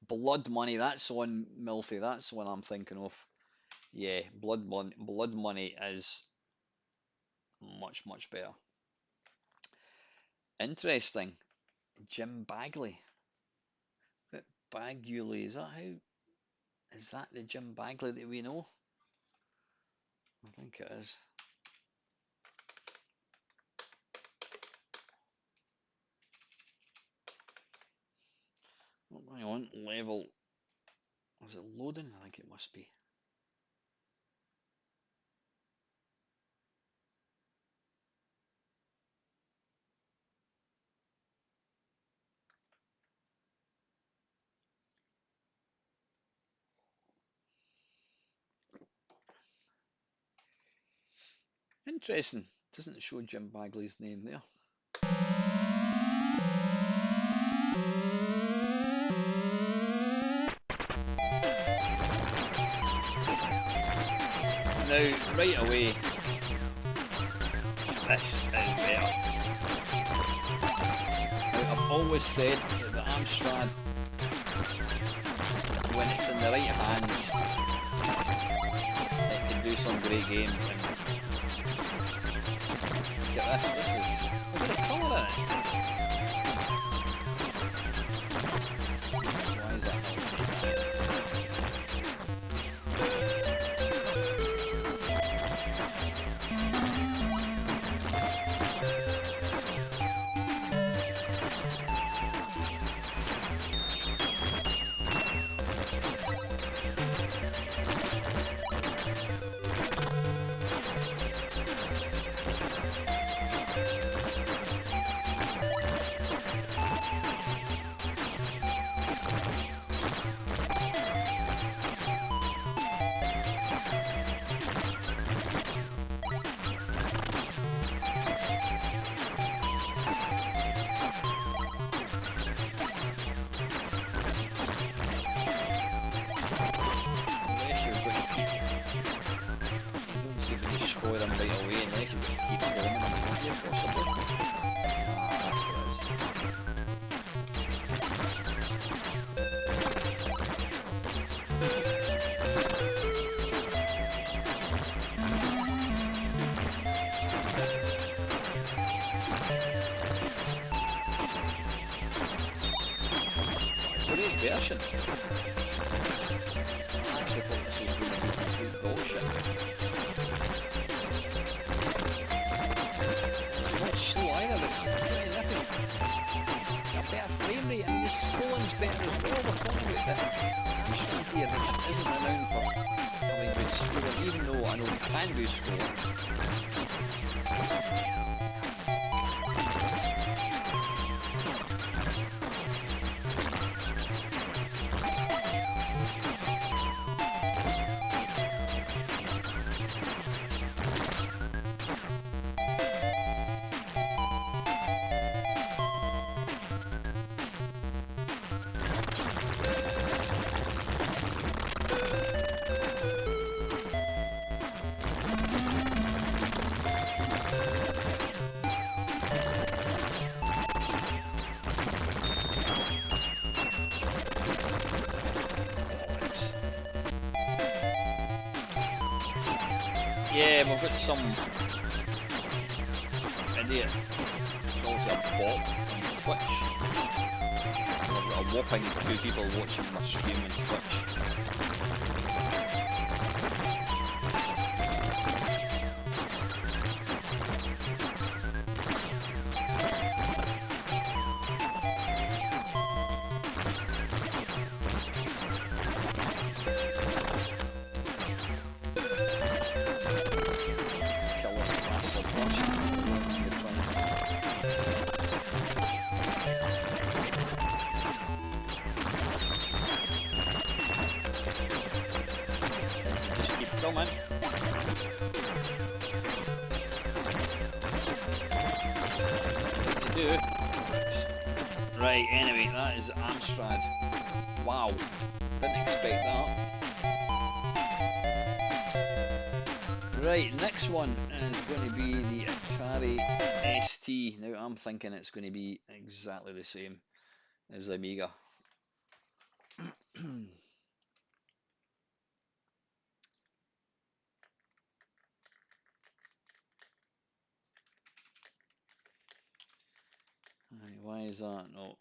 Blood Money, that's on Milfy, that's the one I'm thinking of. Yeah, Blood Money is much, much better. Interesting. Jim Bagley. But Bagley, is that the Jim Bagley that we know? I think it is. Oh, hang on, level. Is it loading? I think it must be. Interesting. Doesn't show Jim Bagley's name there. Now, right away, this is better. Now, I've always said that the Amstrad, when it's in the right hands, it can do some great games. And look at this is, look at the colour in it. Why is that? Version. I actually thought this was going to be complete bullshit. It's not slow either, but it's really nippy. A better frame rate, I mean the scrolling's better as well. We're talking about that Amstrad here, which isn't renowned for having good scrolling, even though I know we can do scrolling. Yeah, we've got some idiot calls it a bot on Twitch. I've got a whopping 2 people watching my stream on Twitch. Kill this bastard first. Good try. Just keep coming. What to do? Right, anyway, that is Amstrad. Wow, didn't expect that. Right, next one is going to be the Atari ST. Now I'm thinking it's going to be exactly the same as the Amiga. Right, why is that? No.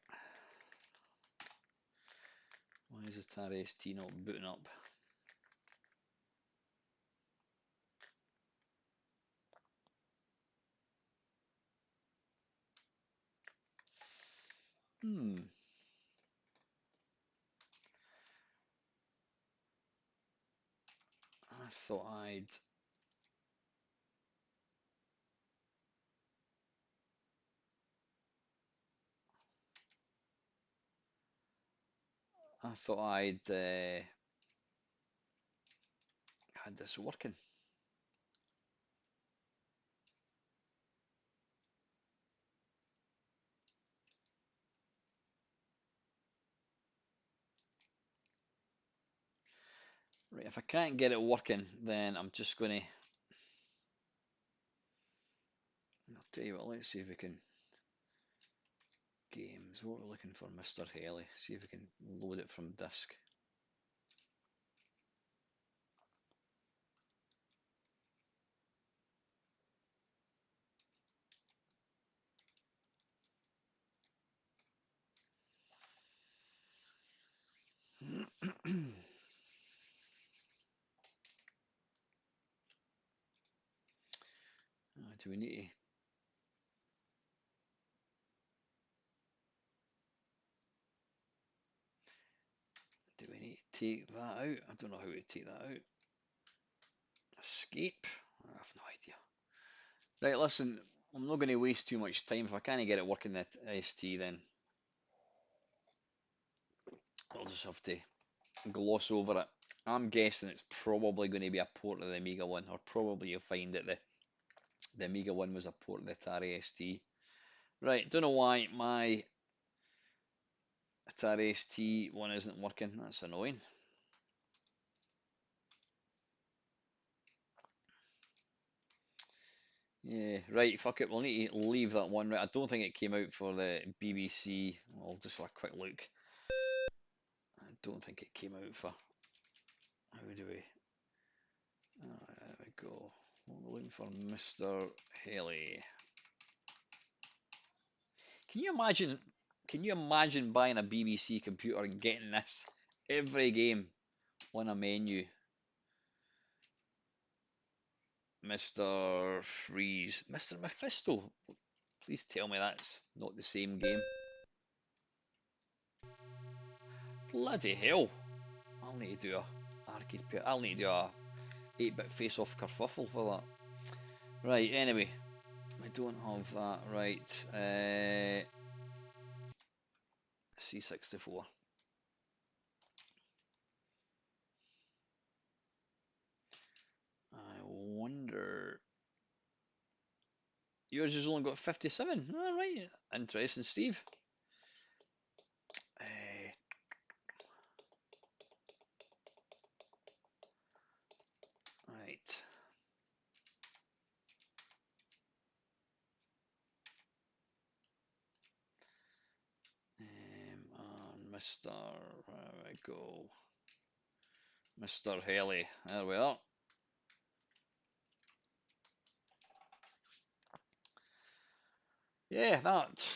Why is Atari ST not booting up? I thought I'd had this working. Right, if I can't get it working, then I'm just going to. I'll tell you what. Let's see if we can. Games. What we're looking for, Mr. Haley. See if we can load it from disk. Do we need to? Do we need to take that out? I don't know how to take that out. Escape? I have no idea. Right, listen, I'm not going to waste too much time. If I can't get it working at ST, then I'll just have to gloss over it. I'm guessing it's probably going to be a port of the Amiga one, or probably you'll find that the Amiga one was a port of the Atari ST. Right, don't know why my Atari ST one isn't working. That's annoying. Yeah, right, fuck it, we'll need to leave that one. Right, I don't think it came out for the BBC. I'll just have a quick look. I don't think it came out for. How do we? There we go. We're looking for Mr. Haley. Can you imagine? Can you imagine buying a BBC computer and getting this every game on a menu? Mr. Freeze, Mr. Mephisto. Please tell me that's not the same game. Bloody hell! I'll need to do a arcade. I'll need to do a 8-bit face-off kerfuffle for that. Right. Anyway, I don't have that. Right. C64. I wonder. Yours has only got 57. All right. Interesting, Steve. Right. And Mr. There we go. Mr. Haley. There we are. Yeah, that.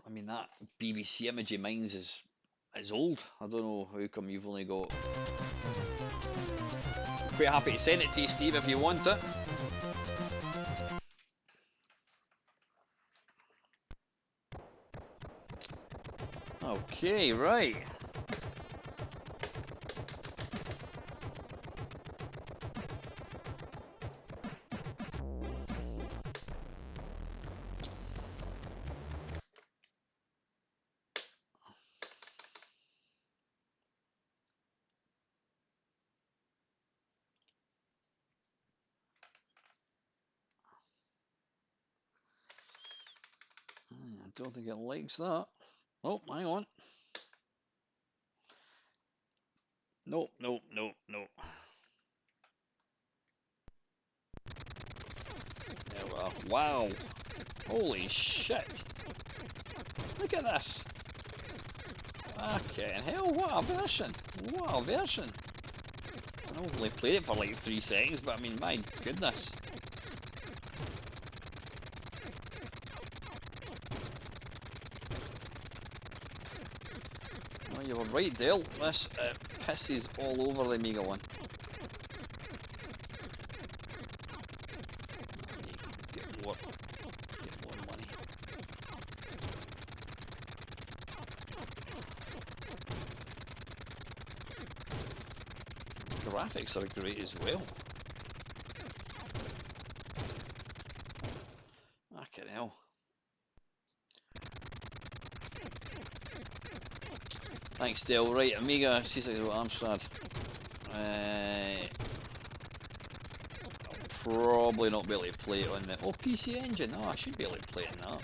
I mean, that BBC image of mine's is old. I don't know how come you've only got. Quite happy to send it to you, Steve, if you want it. Okay, right. I don't think it likes that. Oh, hang on. Nope, nope, nope, nope. There we are. Wow. Holy shit. Look at this. Okay, hell, what a version. What a version. I only played it for like 3 seconds, but I mean, my goodness. Well, you were right, Dale. This pisses all over the Amiga one. Get more money. Graphics are great as well. Fucking hell. Thanks, Dale. Right, Amiga C6 Amstrad. I'll probably not be able to play it on the PC Engine. Oh, I should be able to play it in that.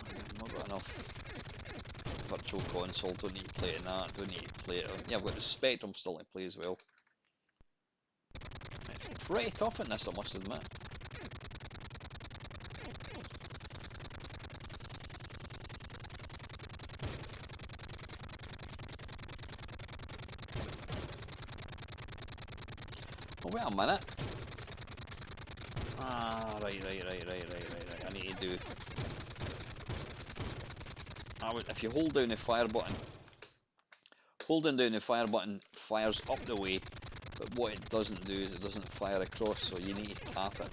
I've not got enough virtual console. Don't need to play it in that. Don't need to play it on. Yeah, I've got the Spectrum still to play as well. It's pretty tough in this, I must admit. Oh, wait a minute. Ah, right. I need to do. If you hold down the fire button, holding down the fire button fires up the way, but what it doesn't do is it doesn't fire across, so you need to tap it.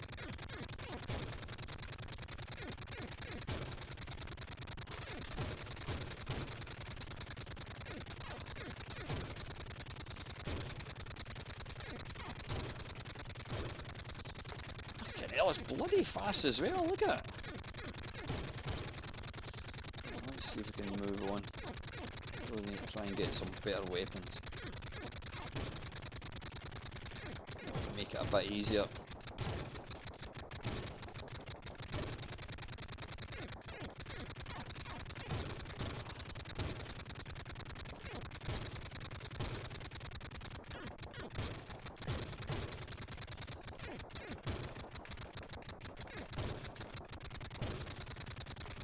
Fucking hell, it's bloody fast as well, look at it. Let's see if we can move on. We need to try and get some better weapons. Make it a bit easier.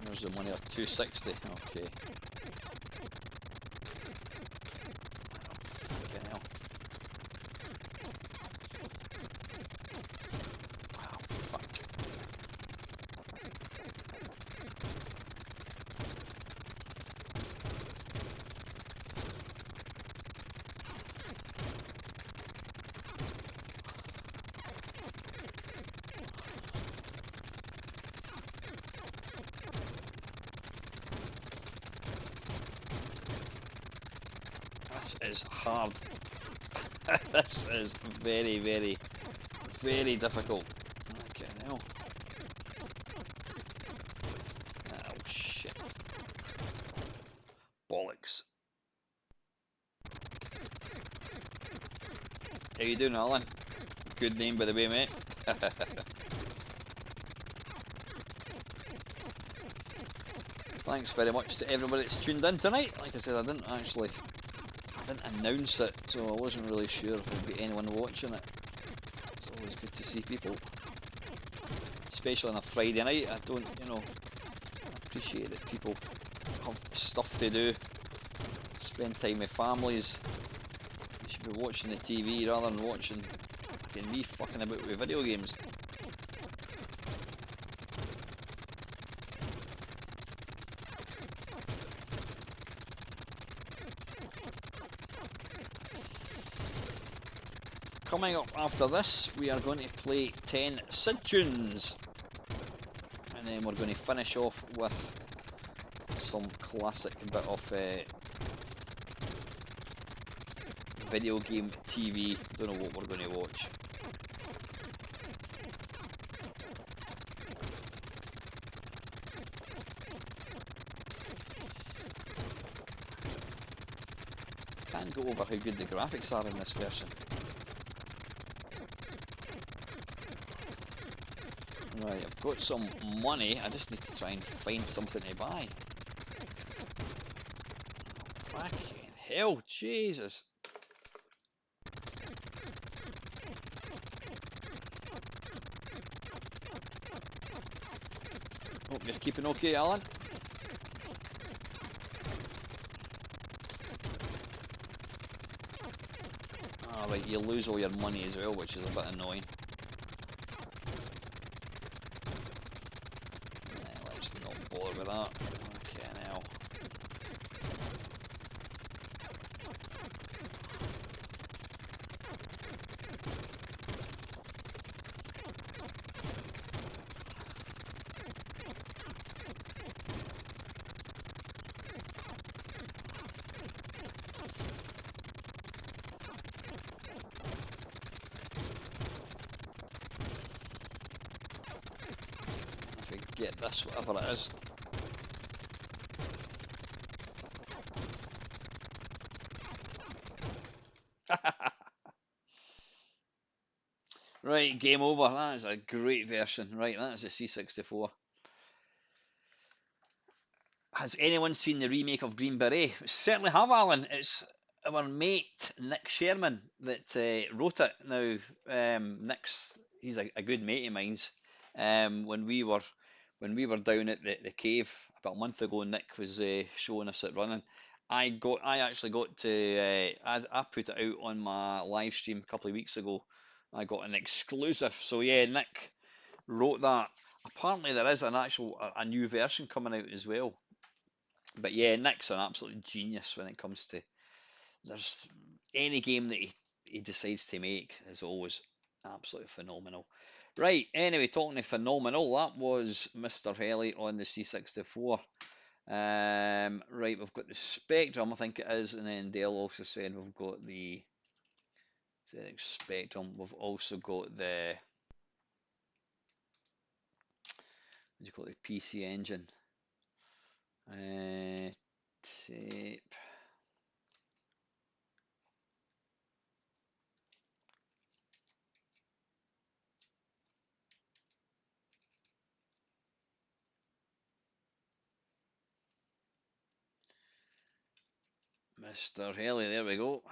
There's the money up, 260, okay. Fucking hell. Wow, fuck. This is hard. This is very, very, very difficult. Okay, now. Oh shit. Bollocks. How you doing, Alan? Good name, by the way, mate. Thanks very much to everybody that's tuned in tonight. Like I said, I didn't announce it, so I wasn't really sure if there'd be anyone watching it. It's always good to see people, especially on a Friday night. I don't, appreciate that people have stuff to do, spend time with families. You should be watching the TV rather than watching me fucking about with video games. coming up after this, we are going to play 10 Sid tunes, and then we're going to finish off with some classic bit of video game TV. Don't know what we're going to watch. Can't go over how good the graphics are in this version. Right, I've got some money, I just need to try and find something to buy. Oh, fucking hell, Jesus. Hope you're keeping okay, Alan. Alright, you lose all your money as well, which is a bit annoying. Let's not bother with that. Okay, now. Get this, whatever it is. Right, game over. That is a great version. Right, that is a C64. Has anyone seen the remake of Green Beret? We certainly have, Alan. It's our mate Nick Sherman that wrote it. Now, he's a good mate of mine's. When we were down at the cave about a month ago, Nick was showing us it running. I actually got to I put it out on my live stream a couple of weeks ago. I got an exclusive. So yeah, Nick wrote that. Apparently there is an actual a new version coming out as well. But yeah, Nick's an absolute genius when it comes to there's any game that he decides to make is always absolutely phenomenal. Right, anyway, talking of phenomenal, that was Mr. Helly on the C64. Right, we've got the Spectrum, I think it is, and then Dale also said we've got the Spectrum. We've also got the what do you call it, PC Engine. Tape. Mr. Helly, there we go.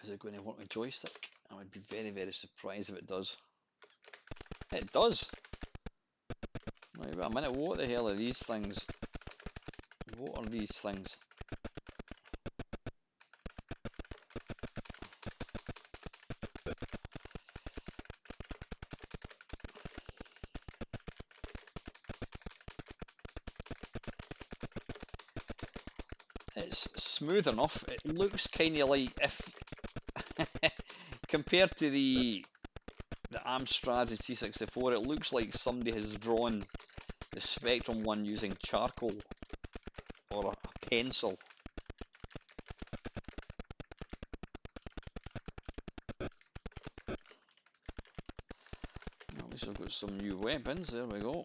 Is it going to work with joystick? I would be very, very surprised if it does. It does! Wait a minute, what the hell are these things? What are these things? It's smooth enough. It looks kind of like if compared to the Amstrad and C64, it looks like somebody has drawn the Spectrum one using charcoal or a pencil. At least I've got some new weapons. There we go.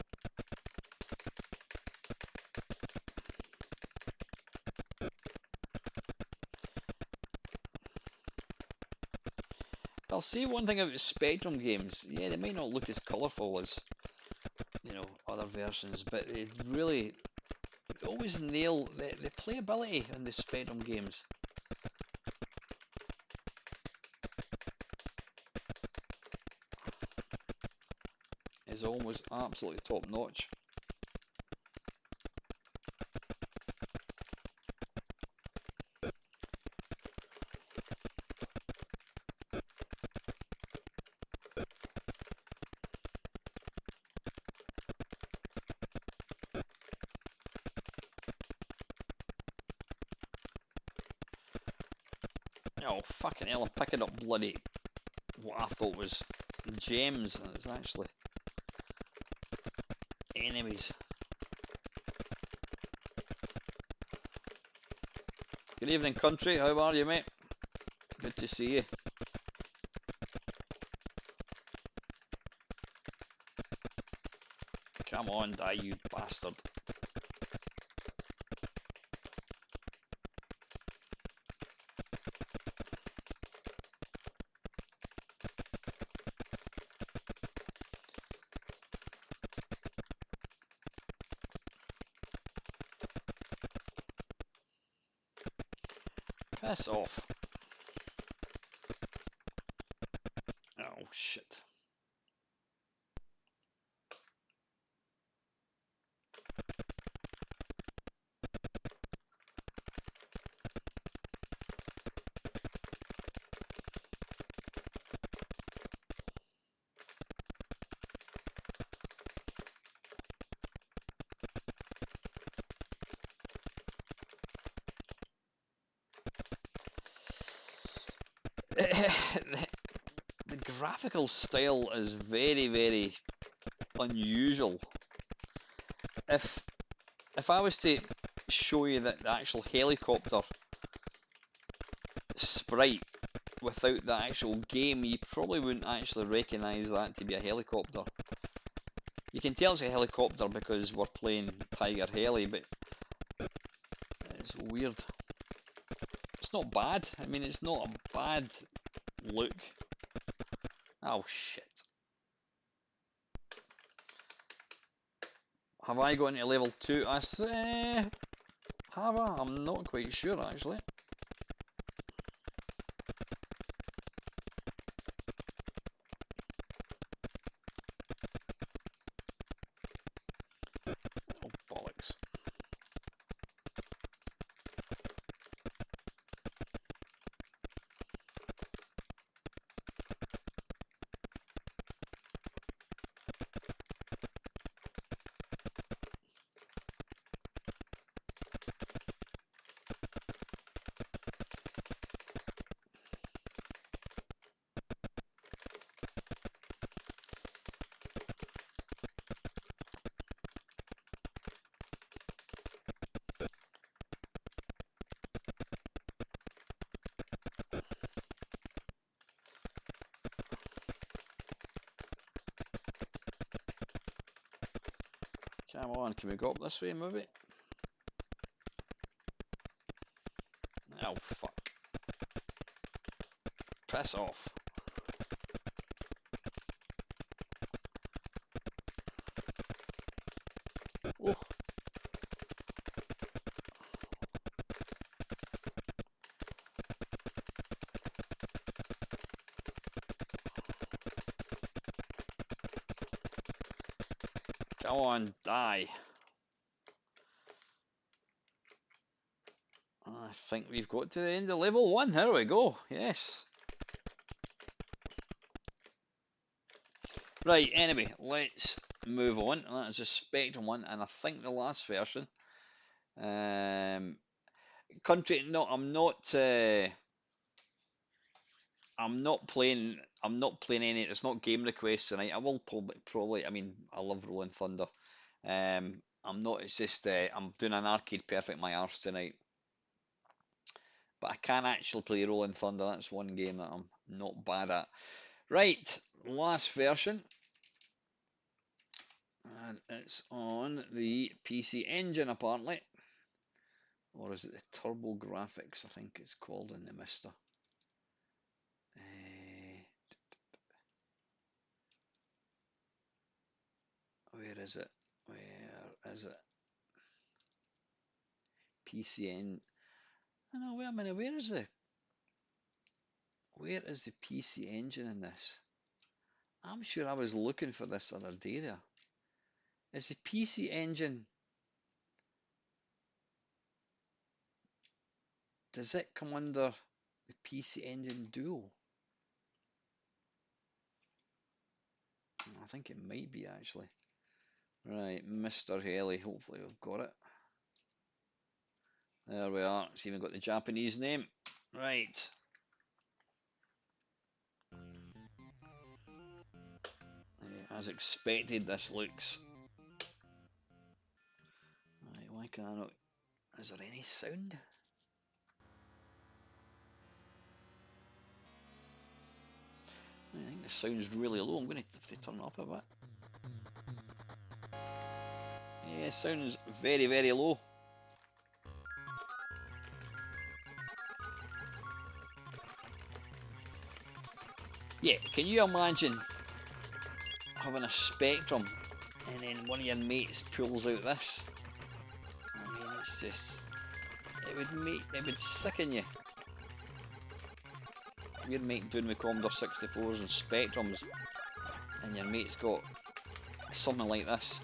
I'll say one thing about Spectrum games. Yeah, they might not look as colourful as, you know, other versions, but they really always nail the playability in the Spectrum games. Is almost absolutely top notch. Oh, fucking hell, I'm picking up bloody what I thought was gems, and it's actually enemies. Good evening, country. How are you, mate? Good to see you. Come on, die, you bastard. Piss off. Oh, shit. The graphical style is very, very unusual. If if I was to show you the actual helicopter sprite without the actual game, you probably wouldn't actually recognise that to be a helicopter. You can tell it's a helicopter because we're playing Tiger Heli, but it's weird. It's not bad. I mean, it's not a bad look. Oh shit. Have I gone to level 2? I say, have I? I'm not quite sure actually. Oh bollocks. Come on, can we go up this way maybe? Oh fuck. Piss off. Oh. Come on, die. I think we've got to the end of level 1. Here we go. Yes. Right, anyway, let's move on. That is a Spectrum one, and I think the last version. Country, no, I'm not. I'm not playing. I'm not playing any. It's not game requests tonight. I will probably. I mean, I love Rolling Thunder. I'm not. It's just. I'm doing an arcade perfect my arse tonight. But I can actually play Rolling Thunder. That's one game that I'm not bad at. Right, last version. And it's on the PC Engine apparently. Or is it the Turbo Graphics? I think it's called in the Mister. Where is it? Where is it? PCN. Oh no, wait a minute. Where is the PC Engine in this? I'm sure I was looking for this other day there. Is the PC Engine? Does it come under the PC Engine Duo? I think it might be actually. Right, Mr. Haley. Hopefully we've got it. There we are. It's even got the Japanese name. Right. As expected, this looks. Right, why can I not? Is there any sound? I think the sound's really low. I'm going to have to turn it up a bit. Yeah, sounds very, very low. Yeah, can you imagine having a Spectrum and then one of your mates pulls out this? I mean, it's just, it would sicken you. Your mate doing with Commodore 64s and Spectrums, and your mate's got something like this.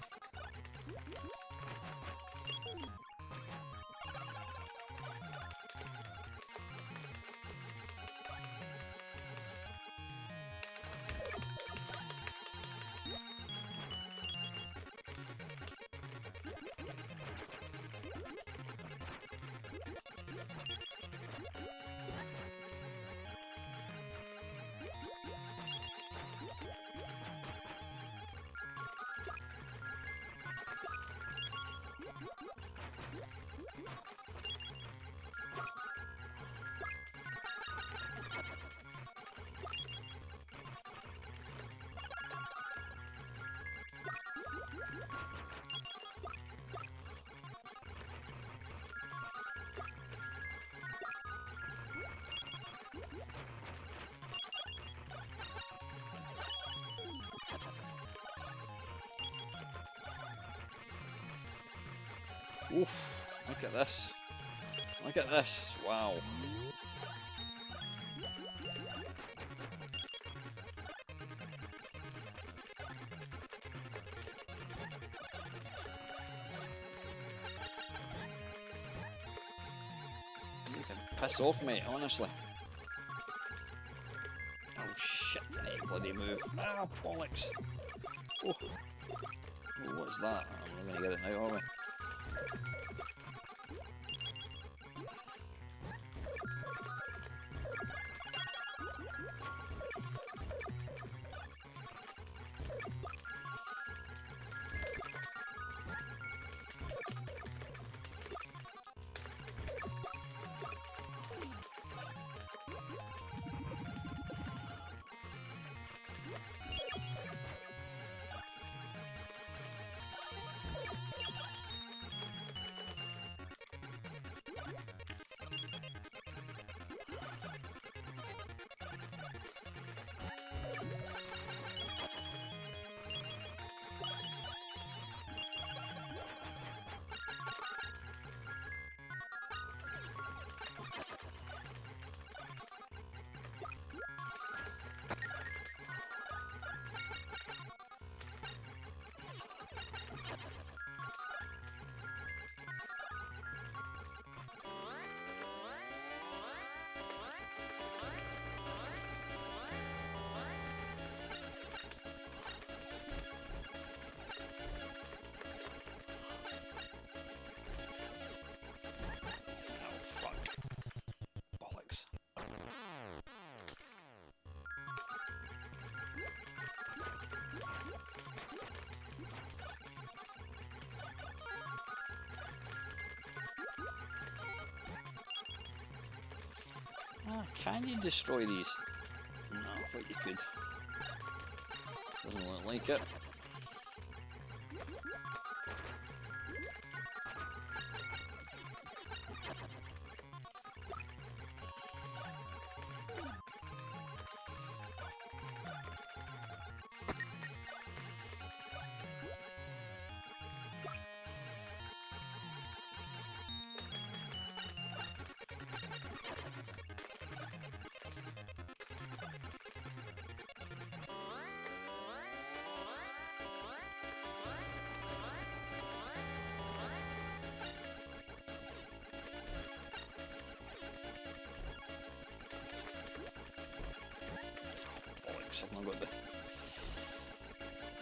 Oof, look at this. Look at this. Wow. You can piss off, mate, honestly. Oh shit, hey, bloody move. Ah, bollocks. Oh. Oh, what's that? I'm not going to get it now, are we? Ah, can you destroy these? No, I thought you could. Doesn't look like it.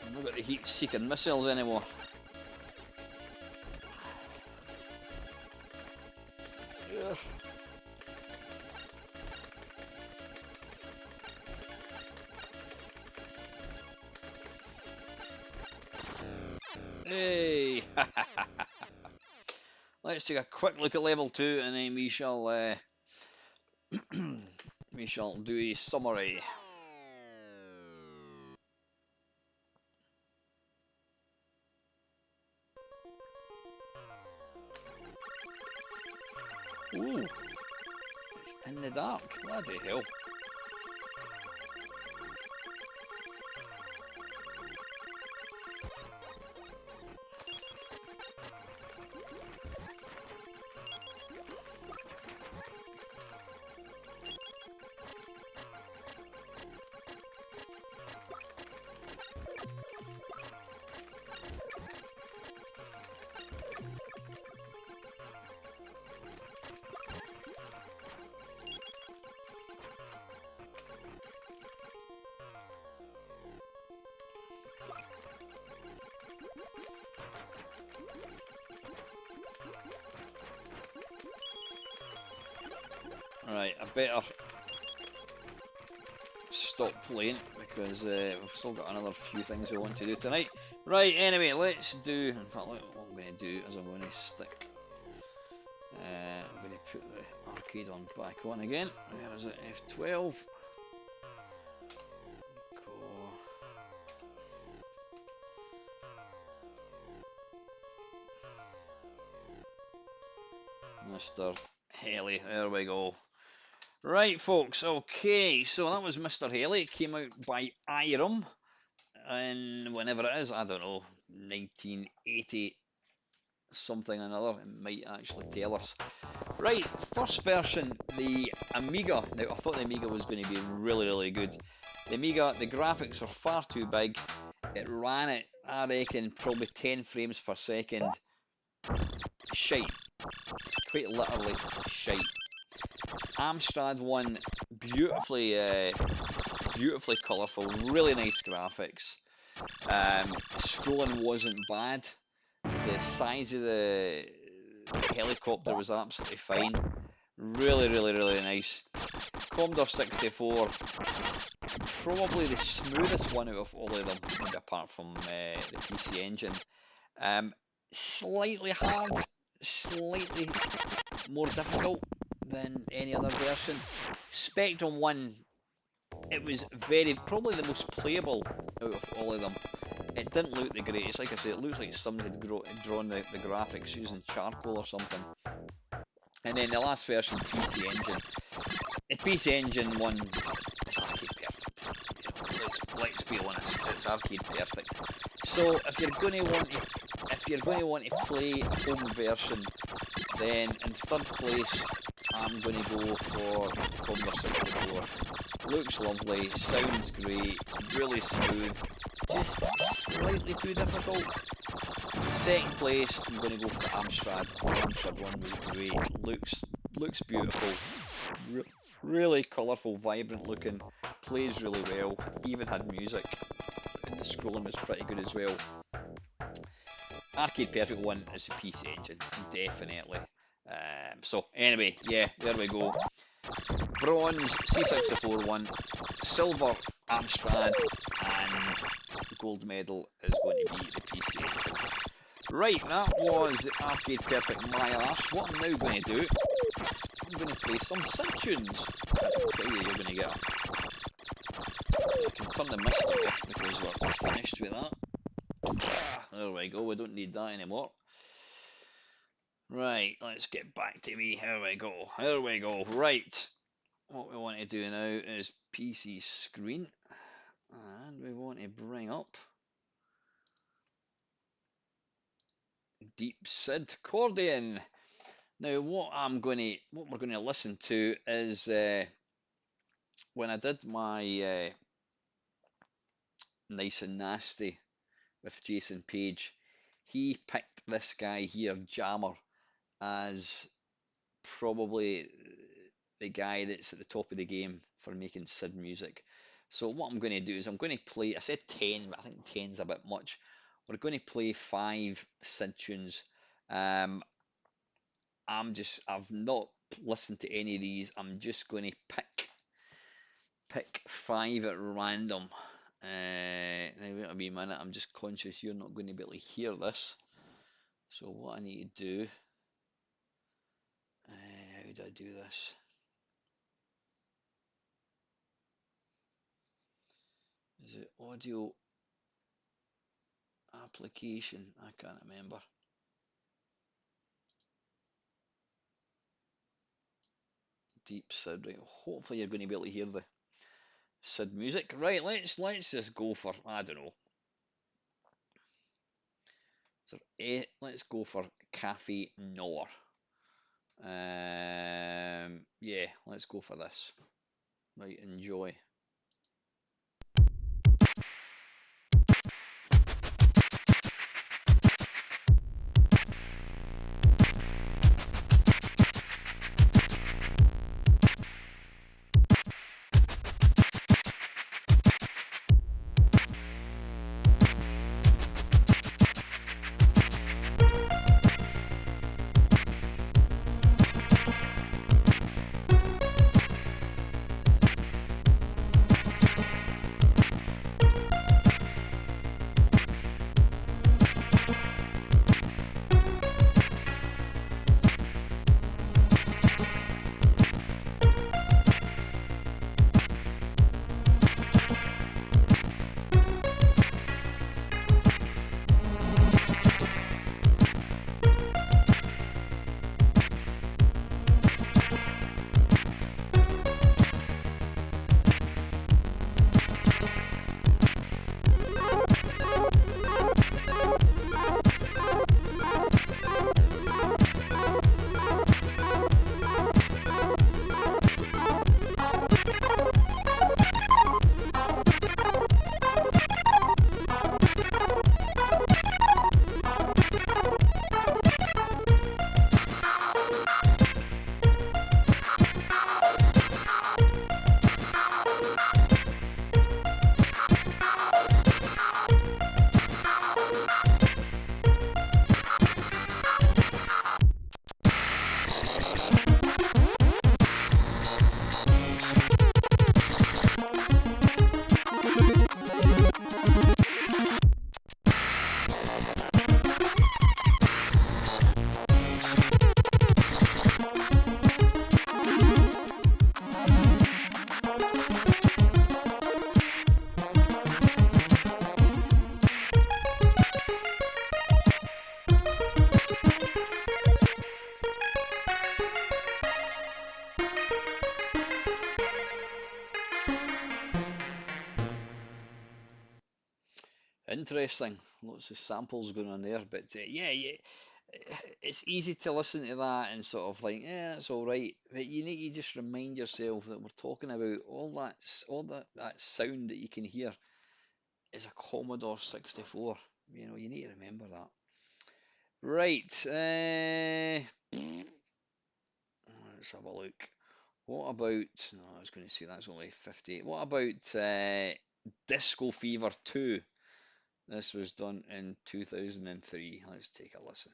I've not got the heat-seeking missiles anymore. Ugh. Hey! Let's take a quick look at level 2 and then we shall we shall do a summary. Ooh, it's in the dark. Bloody hell. Right, I better stop playing because we've still got another few things we want to do tonight. Right, anyway, let's do. In fact, what I'm going to do is I'm going to stick. I'm going to put the arcade on back on again. Where is it? F12. Go. Mr. Haley, there we go. Right, folks, okay, so that was Mr. Haley. It came out by Irem, and whenever it is, I don't know, 1980 something or another, it might actually tell us. Right, first version, the Amiga. Now, I thought the Amiga was going to be really, really good. The Amiga, the graphics were far too big. It ran at, I reckon, probably 10 frames per second. Shite. Quite literally shite. Amstrad one, beautifully colourful, really nice graphics. Scrolling wasn't bad. The size of the helicopter was absolutely fine. Really, really, really nice. Commodore 64, probably the smoothest one out of all of them, maybe apart from the PC Engine. Slightly hard, slightly more difficult than any other version. Spectrum 1, it was probably the most playable out of all of them. It didn't look the greatest, like I say, it looks like somebody had drawn the graphics using charcoal or something. And then the last version, PC Engine. The PC Engine one is arcade perfect. Let's be honest, it's arcade perfect. So if you're going to want to play a home version, then in third place I'm going to go for Commodore 64. Looks lovely, sounds great, really smooth, just slightly too difficult. Second place, I'm going to go for the Amstrad. The Amstrad one was great. Looks beautiful. Really colourful, vibrant looking. Plays really well. Even had music. And the scrolling was pretty good as well. Arcade perfect one is the PC Engine, definitely. So anyway, yeah, there we go. Bronze C64 one, silver Amstrad, and gold medal is going to be the PC Engine. Right, that was the Arcade Perfect My Arse. What I'm now going to do, I'm going to play some synth tunes. I can tell you, you're going to get I can turn the mist off because we're finished with that. There we go, we don't need that anymore. Right, let's get back to me. Here we go. Right, what we want to do now is PC screen, and we want to bring up Deep Sid Accordion. Now, what we're going to listen to is when I did my Nice and Nasty with Jason Page, he picked this guy here, Jammer, as probably the guy that's at the top of the game for making Sid music. So what I'm going to do is I'm going to play, I said 10, but I think 10's a bit much. We're going to play 5 Sid tunes. I've not listened to any of these. I'm just going to pick 5 at random. wait a wee minute. I'm just conscious you're not going to be able to hear this. So what I need to do, how do I do this? Is it audio application? I can't remember. Deep Sid, right? Hopefully you're going to be able to hear the Sid music. Right, let's just go for, I don't know. So, let's go for Cafe Nor. Yeah, let's go for this. Right, enjoy. Interesting. Lots of samples going on there, but yeah, it's easy to listen to that and sort of like, yeah, it's all right. But you need to just remind yourself that we're talking about all that sound that you can hear is a Commodore 64. You need to remember that. Right. Let's have a look. What about? No, I was going to say that's only 50. What about Disco Fever 2? This was done in 2003. Let's take a listen.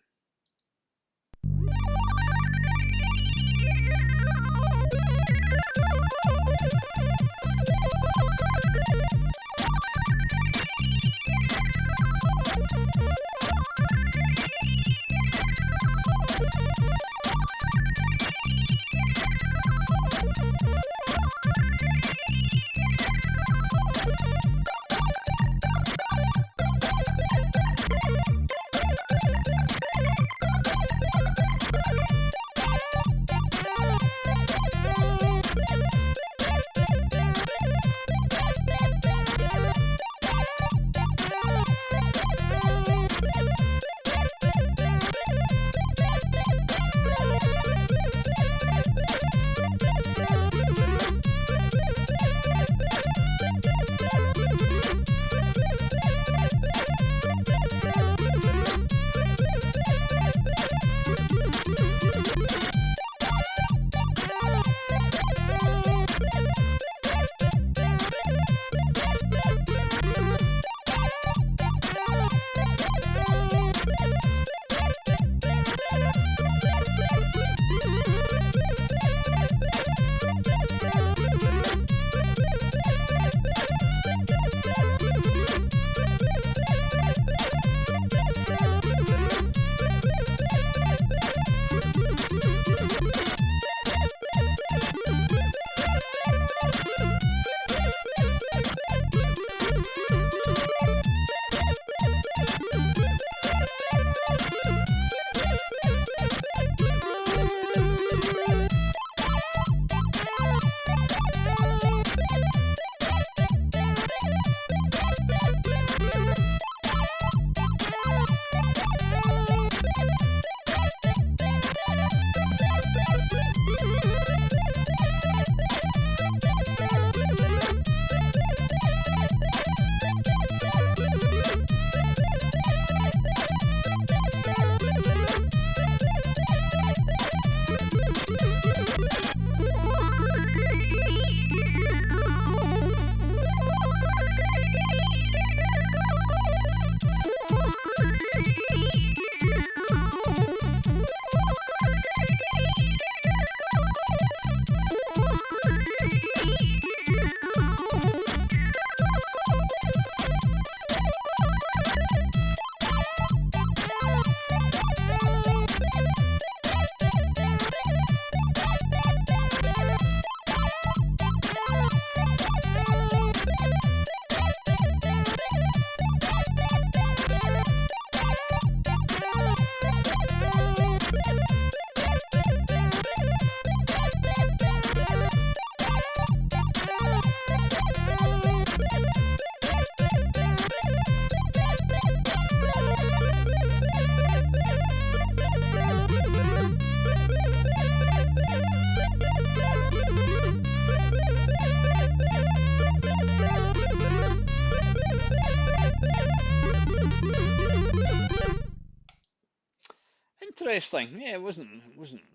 Interesting. Yeah, it wasn't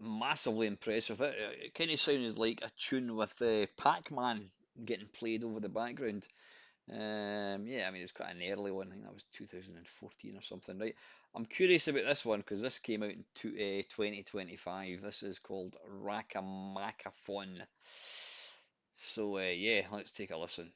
massively impressed with it. It kind of sounded like a tune with Pac-Man getting played over the background. Yeah, I mean it's quite an early one. I think that was 2014 or something, right? I'm curious about this one because this came out in 2025. This is called Rackamacafon. So yeah, let's take a listen.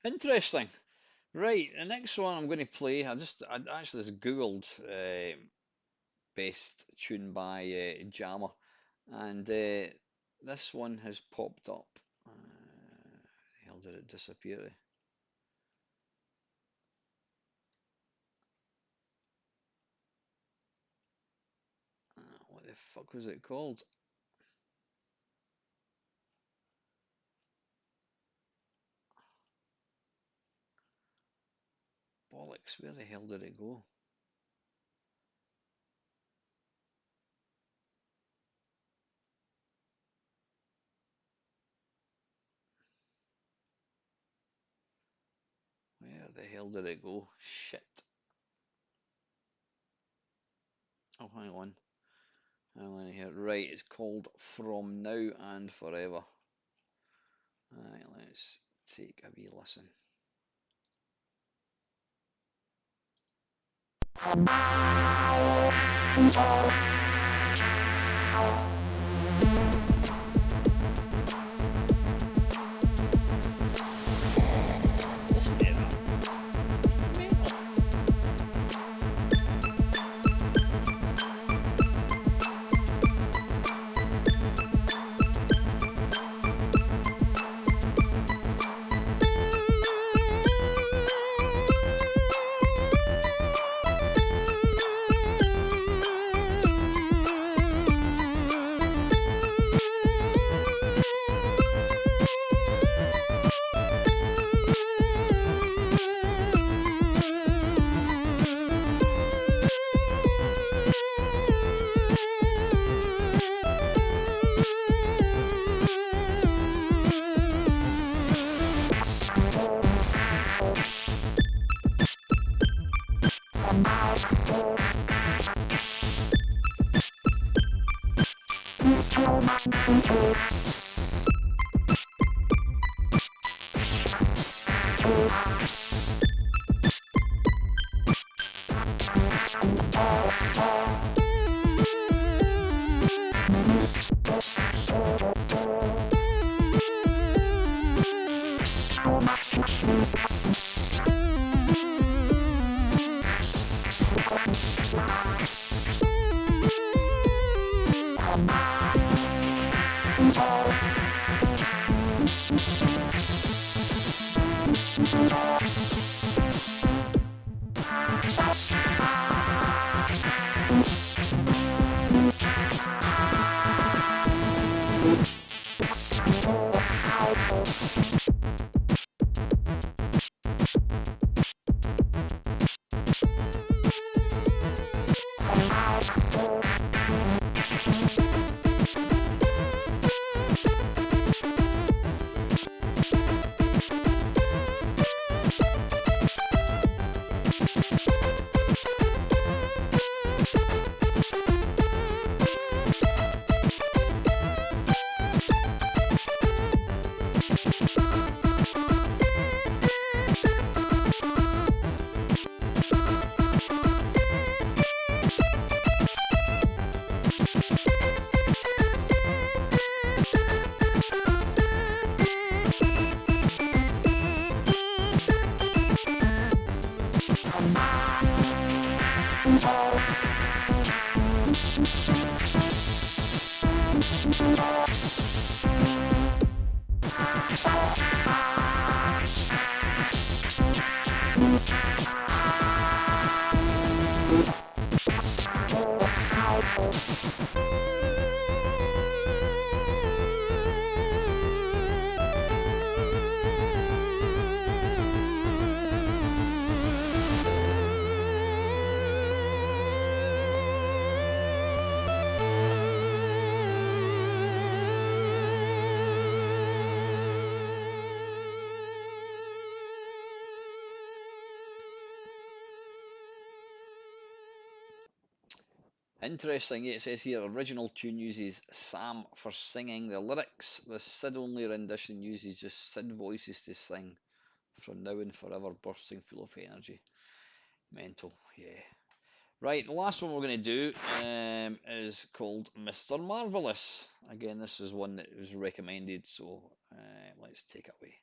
Interesting. Right, the next one I'm going to play. I actually just googled best tune by Jammer, and this one has popped up. The hell did it disappear? What the fuck was it called? Bollocks, where the hell did it go? Where the hell did it go? Shit. Oh, hang on. Hang on here. Right, it's called From Now and Forever. Alright, let's take a wee listen. Listen to that. Interesting. It says here original tune uses Sam for singing the lyrics. The Sid only rendition uses just Sid voices to sing from now and forever, bursting full of energy. Mental, yeah. Right, the last one we're going to do is called Mr. Marvelous. Again, this is one that was recommended, so let's take it away.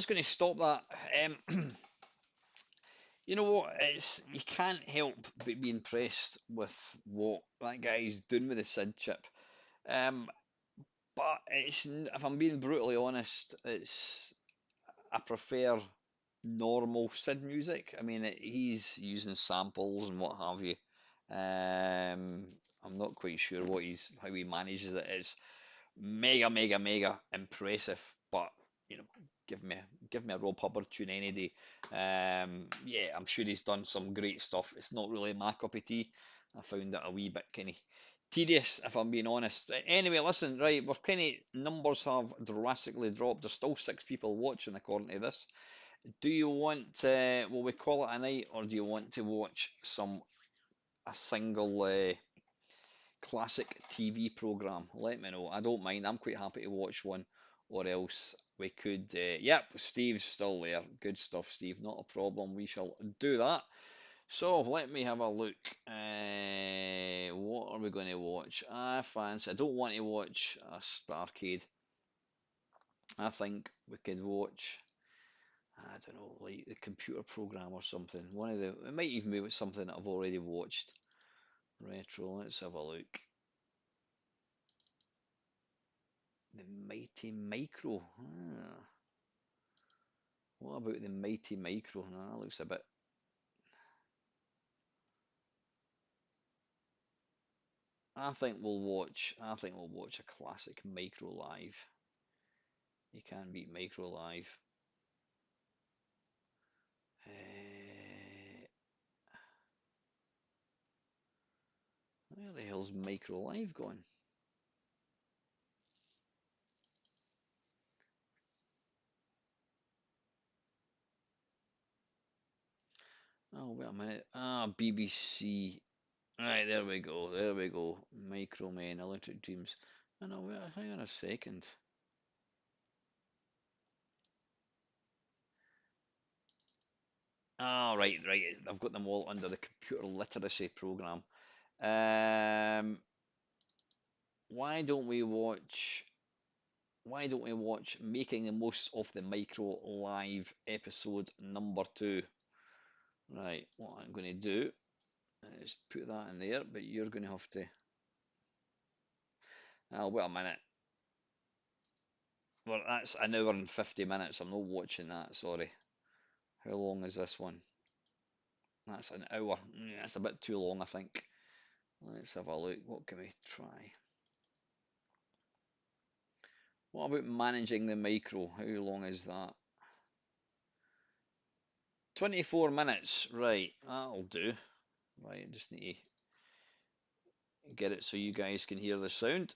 just going to stop that. You know what? It's you can't help but be impressed with what that guy's doing with the Sid chip. Um, but if I'm being brutally honest, I prefer normal Sid music. I mean, he's using samples and what have you. I'm not quite sure how he manages it. It's mega, mega, mega impressive. But you know, give me give me a Rob Hubbard tune any day. Yeah, I'm sure he's done some great stuff. It's not really my cup of tea. I found it a wee bit kind of tedious, if I'm being honest. Anyway, listen, right, we're kind of numbers have drastically dropped. There's still 6 people watching according to this. Do you want, will we call it a night, or do you want to watch a single classic TV program? Let me know. I don't mind. I'm quite happy to watch one, or else we could. Yep, Steve's still there. Good stuff, Steve. Not a problem. We shall do that. So let me have a look. What are we going to watch? I fancy. I don't want to watch a Starcade. I think we could watch. I don't know, like the computer program or something. It might even be something that I've already watched. Retro. Let's have a look. The Mighty Micro. What about the Mighty Micro? No, that looks a bit. I think we'll watch. I think we'll watch a classic Micro live. You can't beat Micro live. Where the hell's Micro live gone? Oh, wait a minute. BBC. Right, there we go. There we go. Micro Man, Electric Dreams. I know. Wait, hang on a second. Right, right. I've got them all under the computer literacy program. Um, why don't we watch? Why don't we watch Making the Most of the Micro live episode number 2? Right, what I'm going to do is put that in there, but you're going to have to. Oh, wait a minute. Well, that's an hour and 50 minutes. I'm not watching that, sorry. How long is this one? That's an hour. That's a bit too long, I think. Let's have a look. What can we try? What about managing the micro? How long is that? 24 minutes. Right, that'll do. Right, just need to get it so you guys can hear the sound.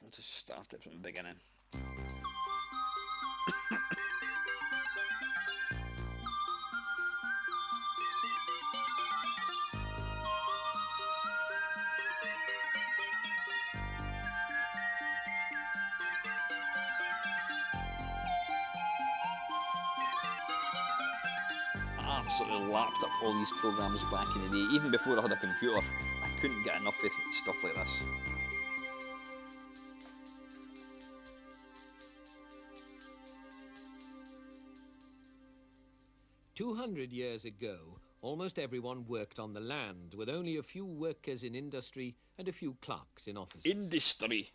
I'll just start it from the beginning. I absolutely lapped up all these programs back in the day. Even before I had a computer, I couldn't get enough of stuff like this. 200 years ago, almost everyone worked on the land, with only a few workers in industry and a few clerks in offices. Industry.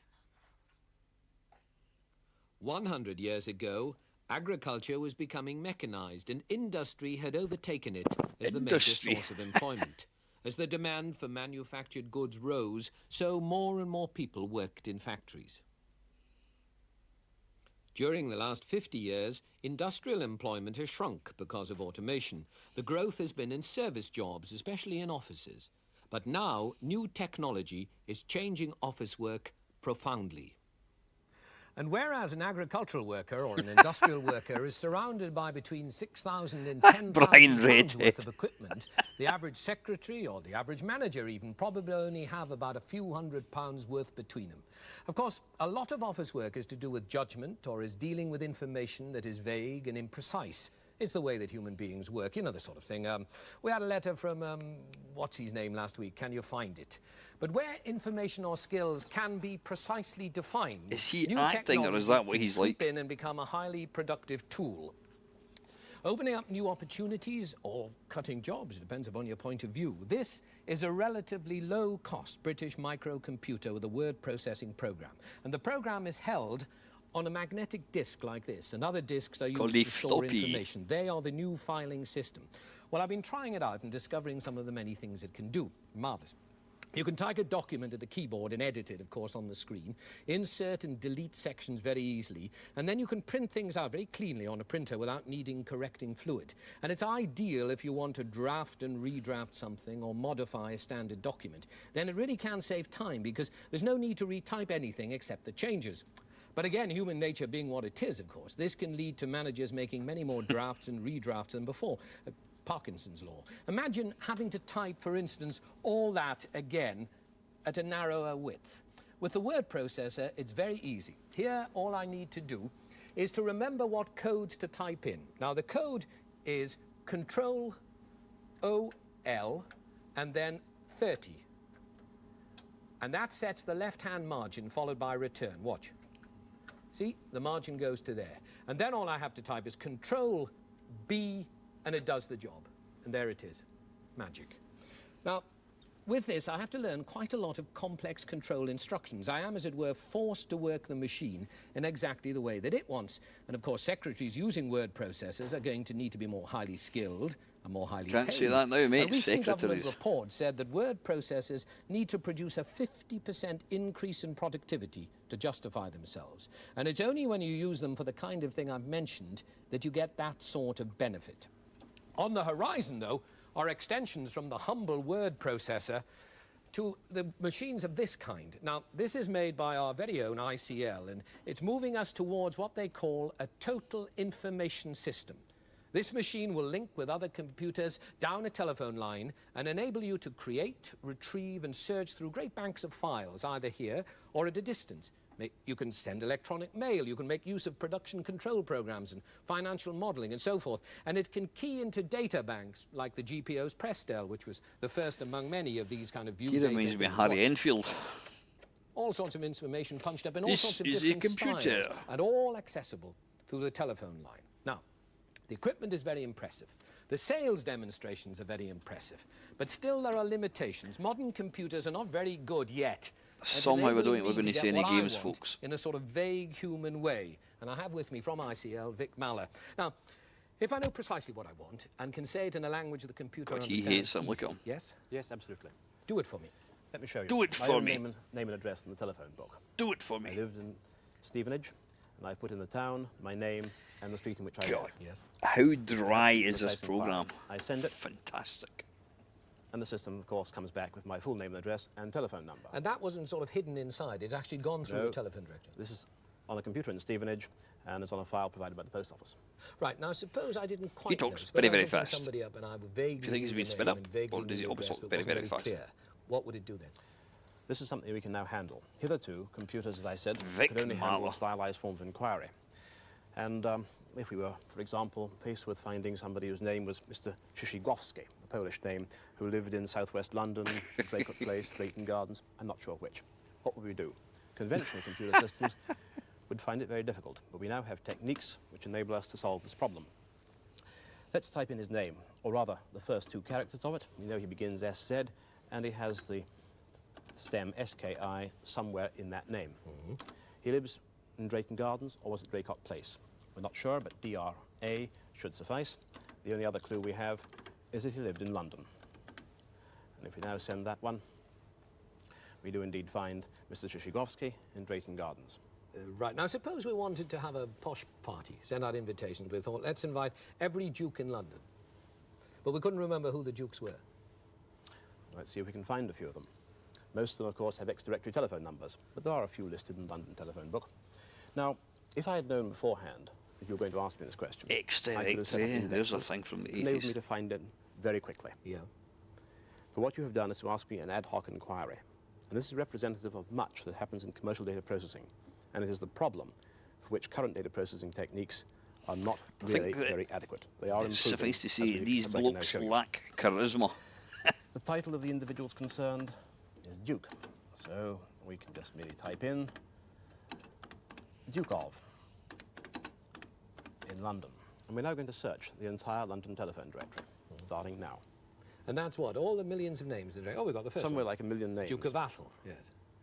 100 years ago, agriculture was becoming mechanized, and industry had overtaken it as the major source of employment. As the demand for manufactured goods rose, so more and more people worked in factories. During the last 50 years, industrial employment has shrunk because of automation. The growth has been in service jobs, especially in offices. But now, new technology is changing office work profoundly. And whereas an agricultural worker or an industrial worker is surrounded by between 6,000 and 10,000 pounds worth of equipment, the average secretary or the average manager even probably only have about a few £100 worth between them. Of course, a lot of office work is to do with judgment or is dealing with information that is vague and imprecise. It's the way that human beings work, you know, the sort of thing. We had a letter from, what's his name last week? Can you find it? But where information or skills can be precisely defined, Is he new acting, or is technology that what can he's swoop like? in and become a highly productive tool. Opening up new opportunities or cutting jobs, depends upon your point of view. This is a relatively low-cost British microcomputer with a word processing program. And the program is held on a magnetic disc like this, and other discs are Called used a to store floppy. information. They are the new filing system. Well, I've been trying it out and discovering some of the many things it can do. Marvellous. You can type a document at the keyboard and edit it, of course, on the screen, insert and delete sections very easily, and then you can print things out very cleanly on a printer without needing correcting fluid. And it's ideal if you want to draft and redraft something or modify a standard document. Then it really can save time because there's no need to retype anything except the changes. But again, human nature being what it is, of course, this can lead to managers making many more drafts and redrafts than before. Parkinson's law. Imagine having to type, for instance, all that again at a narrower width. With the word processor, it's very easy. Here, all I need to do is to remember what codes to type in. Now, the code is Control OL and then 30. And that sets the left-hand margin followed by return. Watch. See, the margin goes to there. And then all I have to type is Control B, and it does the job. And there it is. Magic. Now, with this, I have to learn quite a lot of complex control instructions. I am, as it were, forced to work the machine in exactly the way that it wants. And, of course, secretaries using word processors are going to need to be more highly skilled and more highly Can't paid. say that now, mate. A recent government Secretaries. report said that word processors need to produce a 50% increase in productivity to justify themselves. And it's only when you use them for the kind of thing I've mentioned that you get that sort of benefit. On the horizon, though, are extensions from the humble word processor to the machines of this kind. Now, this is made by our very own ICL, and it's moving us towards what they call a total information system. This machine will link with other computers down a telephone line and enable you to create, retrieve, and search through great banks of files, either here or at a distance. You can send electronic mail, you can make use of production control programs and financial modeling and so forth. And it can key into data banks like the GPO's Prestel, which was the first among many of these kind of view He data. reminds me of things. Harry Enfield. All sorts of information punched up in all This sorts of is a different computer. styles, and all accessible through the telephone line. Now, the equipment is very impressive. The sales demonstrations are very impressive. But still there are limitations. Modern computers are not very good yet. Somehow I don't think we're going to get see any what I games, want folks. in a sort of vague human way. And I have with me from ICL, Vic Maller. Now, if I know precisely what I want and can say it in a language that the computer God, he understands hates him, look at easily, him. yes? Yes, absolutely. Do it for me. Let me show you. Do it My for own me. Name and address in the telephone book. Do it for I me. lived in Stevenage, and I put in the town, my name, and the street in which I God. live. Yes. How dry is this Precise inquiry. program? I send it, Fantastic. and the system, of course, comes back with my full name and address and telephone number. And that wasn't sort of hidden inside. It's actually gone through No. the telephone directory. This is on a computer in Stevenage, and it's on a file provided by the post office. Right, now suppose I didn't quite talks know. Suppose very, I'm very looking fast. somebody up and I would vaguely Do you think he's knew been the sped name up, and vaguely or does he knew the always address, talk but very, wasn't very fast? clear. What would it do then? This is something we can now handle. Hitherto, computers, as I said, Vic could only handle Marler. stylized forms of inquiry. And if we were, for example, faced with finding somebody whose name was Mr. Szyszygowski, a Polish name, who lived in southwest London, Draycott Place, Drayton Gardens, I'm not sure which, what would we do? Conventional computer systems would find it very difficult, but we now have techniques which enable us to solve this problem. Let's type in his name, or rather the first two characters of it. You know he begins SZ, and he has the stem SKI somewhere in that name. He lives in Drayton Gardens, or was it Draycott Place? We're not sure, but DRA should suffice. The only other clue we have is that he lived in London. And if we now send that one, we do indeed find Mr. Szyszygowski in Drayton Gardens. Right, now suppose we wanted to have a posh party, send out invitations. We thought, let's invite every duke in London. But we couldn't remember who the dukes were. Let's see if we can find a few of them. Most of them, of course, have ex-directory telephone numbers, but there are a few listed in the London telephone book. Now, if I had known beforehand that you were going to ask me this question, I could have set up Ex-directory, there's a indexes thing from the that enabled me 80s. to find it very quickly. Yeah. But what you have done is to ask me an ad hoc inquiry. And this is representative of much that happens in commercial data processing. And it is the problem for which current data processing techniques are not I think really that very adequate. They are it's improving. suffice to as say, the these as I can now blokes show you. lack charisma. The title of the individuals concerned is Duke. So we can just merely type in Duke of in London. And we're now going to search the entire London telephone directory, starting now. And that's what? All the millions of names. Oh, we've got the first Somewhere one. like a million names. Duke of Waffle, yes.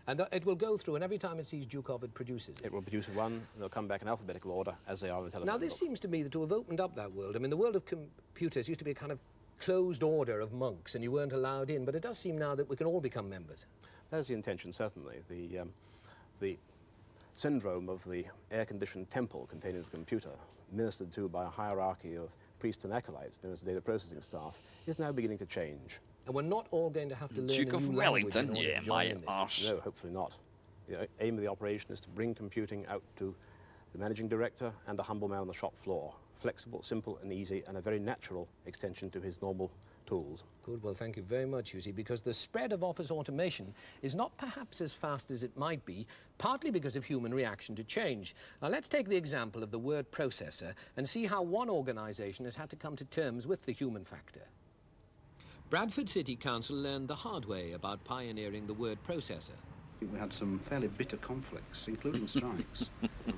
And it will go through, and every time it sees Duke of, it produces it. It will produce one, and they'll come back in alphabetical order as they are in the telephone Now, this book. seems to me to have opened up that world. I mean, the world of computers used to be a kind of closed order of monks, and you weren't allowed in, but it does seem now that we can all become members. That's the intention, certainly. The syndrome of the air-conditioned temple containing the computer, ministered to by a hierarchy of priests and acolytes, known as the data processing staff, is now beginning to change. And we're not all going to have to learn Duke a of new language in Wellington, order yeah, to join my in this. arse. No, hopefully not. The aim of the operation is to bring computing out to the managing director and a humble man on the shop floor. Flexible, simple and easy, and a very natural extension to his normal tools. Good, well, thank you very much, you see, because the spread of office automation is not perhaps as fast as it might be, partly because of human reaction to change. Now, let's take the example of the word processor and see how one organisation has had to come to terms with the human factor. Bradford City Council learned the hard way about pioneering the word processor. We had some fairly bitter conflicts, including strikes,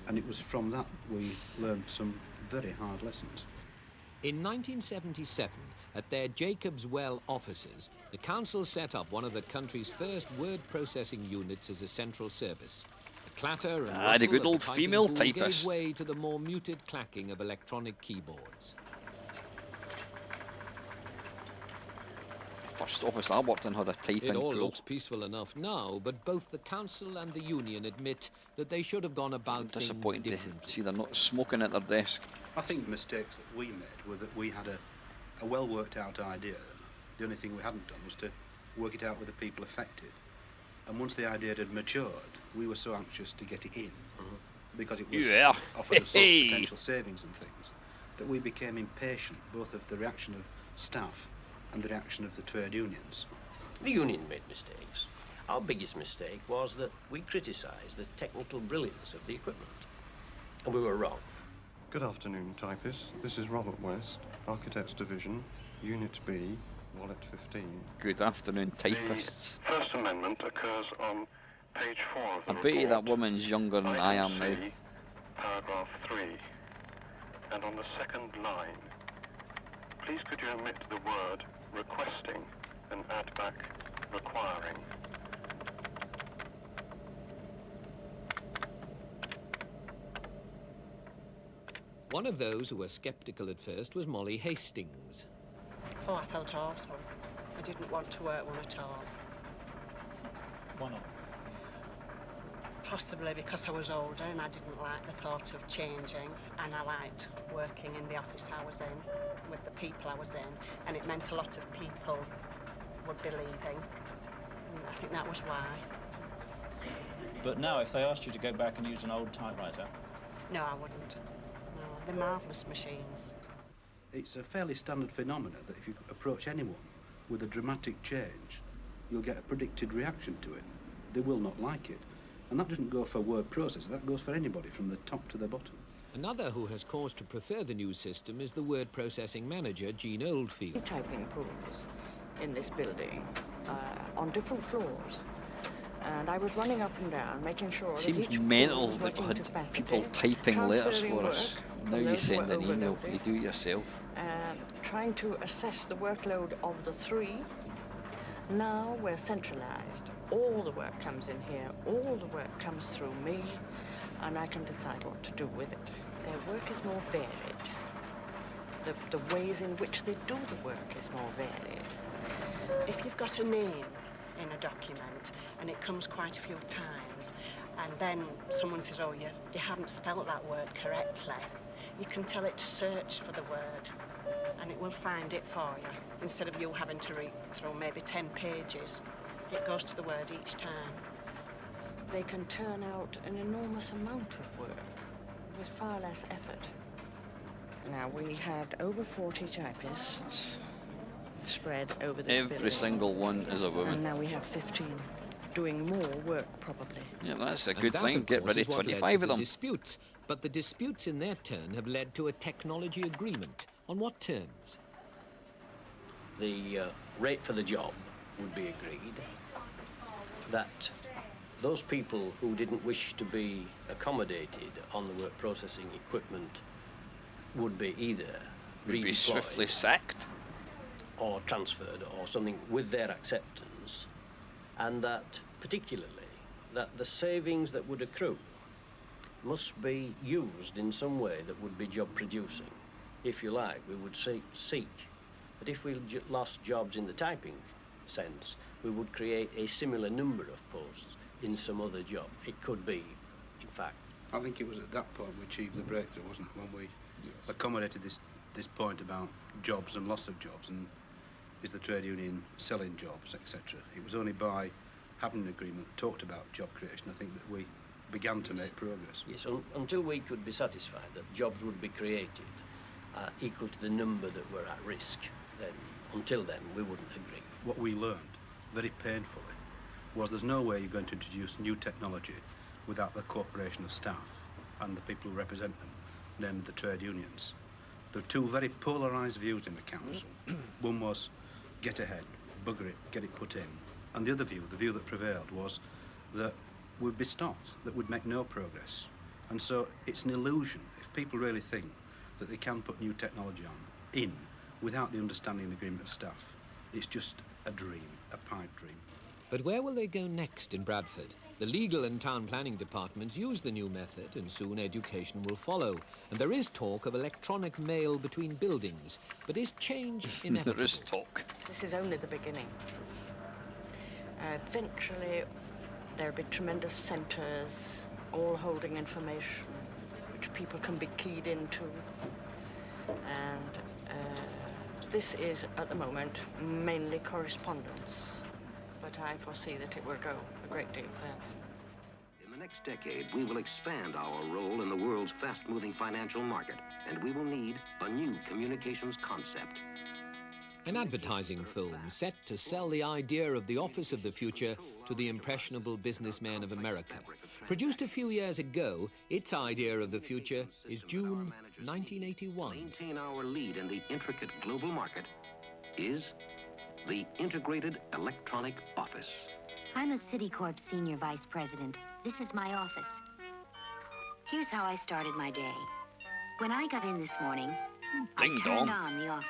and it was from that we learned some very hard lessons. In 1977, at their Jacobs Well offices, the council set up one of the country's first word processing units as a central service. The clatter and The rustle good of old the typing female pool typist. gave way to the more muted clacking of electronic keyboards. First office I worked in had a typing It all pool. looks peaceful enough now, but both the council and the union admit that they should have gone about things Disappointing to differently. see they're not smoking at their desk. I think the mistakes that we made were that we had a well worked out idea. The only thing we hadn't done was to work it out with the people affected. And once the idea had matured, we were so anxious to get it in, because it was Yeah. offered us such Hey. potential savings and things, that we became impatient, both of the reaction of staff and the reaction of the trade unions. The union made mistakes. Our biggest mistake was that we criticised the technical brilliance of the equipment. And we were wrong. Good afternoon, typists. This is Robert West, Architects Division, Unit B, Wallet 15. Good afternoon, typists. The First Amendment occurs on page 4 of the I bet you that report. woman's younger than I am now. Item C, paragraph 3. And on the second line, please could you omit the word requesting and add back requiring. One of those who were sceptical at first was Molly Hastings. Oh, I felt awful. I didn't want to work one at all. Why not? Possibly because I was older and I didn't like the thought of changing, and I liked working in the office I was in, with the people I was in, and it meant a lot of people would be leaving. And I think that was why. But now, if they asked you to go back and use an old typewriter, No, I wouldn't. No, they're marvellous machines. It's a fairly standard phenomenon that if you approach anyone with a dramatic change, you'll get a predicted reaction to it. They will not like it. And that doesn't go for word processors, that goes for anybody from the top to the bottom. Another who has cause to prefer the new system is the word processing manager, Jean Oldfield. Typing pools in this building on different floors. And I was running up and down, making sure that Seems each mental pool was that we working had to capacity, people typing letters transferring for work us. from Now you those who send were an email, you overloaded, do it yourself. and trying to assess the workload of the three. Now we're centralized. All the work comes in here, all the work comes through me, and I can decide what to do with it. Their work is more varied. The ways in which they do the work is more varied. If you've got a name in a document and it comes quite a few times, and then someone says, oh, you haven't spelt that word correctly, you can tell it to search for the word and it will find it for you. Instead of you having to read through maybe 10 pages, it goes to the word each time. They can turn out an enormous amount of work with far less effort. Now, we had over 40 typists spread over this Every building. single one is a And woman. now we have 15. doing more work, probably. Yeah, that's a And good that, thing. of Get course, rid is of what led to 25 of the them. disputes. But the disputes in their turn have led to a technology agreement. On what terms? The rate for the job would be agreed, that those people who didn't wish to be accommodated on the work processing equipment would be either Would be redeployed swiftly sacked. or transferred or something with their acceptance, and that particularly that the savings that would accrue must be used in some way that would be job producing. If you like, we would seek. But if we lost jobs in the typing sense, we would create a similar number of posts in some other job. It could be, in fact. I think it was at that point we achieved the breakthrough, wasn't it, when we accommodated this point about jobs and loss of jobs, and is the trade union selling jobs, etc. It was only by having an agreement that talked about job creation, I think, that we began to make progress. Yes, until we could be satisfied that jobs would be created equal to the number that were at risk, then until then we wouldn't agree. What we learned, very painfully, was there's no way you're going to introduce new technology without the cooperation of staff and the people who represent them, namely the trade unions. There were two very polarised views in the council. One was get ahead, bugger it, get it put in. And the other view, the view that prevailed, was that we'd be stopped, that we'd make no progress. And so it's an illusion if people really think that they can put new technology in without the understanding and agreement of staff. It's just a dream, a pipe dream. But where will they go next in Bradford? The legal and town planning departments use the new method, and soon education will follow. And there is talk of electronic mail between buildings. But is change inevitable? There is talk. This is only the beginning. Eventually, there'll be tremendous centres, all holding information which people can be keyed into. And this is, at the moment, mainly correspondence. But I foresee that it will go a great deal further. In the next decade, we will expand our role in the world's fast-moving financial market, and we will need a new communications concept. An advertising film set to sell the idea of the office of the future to the impressionable businessmen of America. Produced a few years ago, its idea of the future is June 1981. Maintain our lead in the intricate global market is the Integrated Electronic Office. I'm a Citicorp Senior Vice President. This is my office. Here's how I started my day. When I got in this morning, Ding I turned dong. on the office.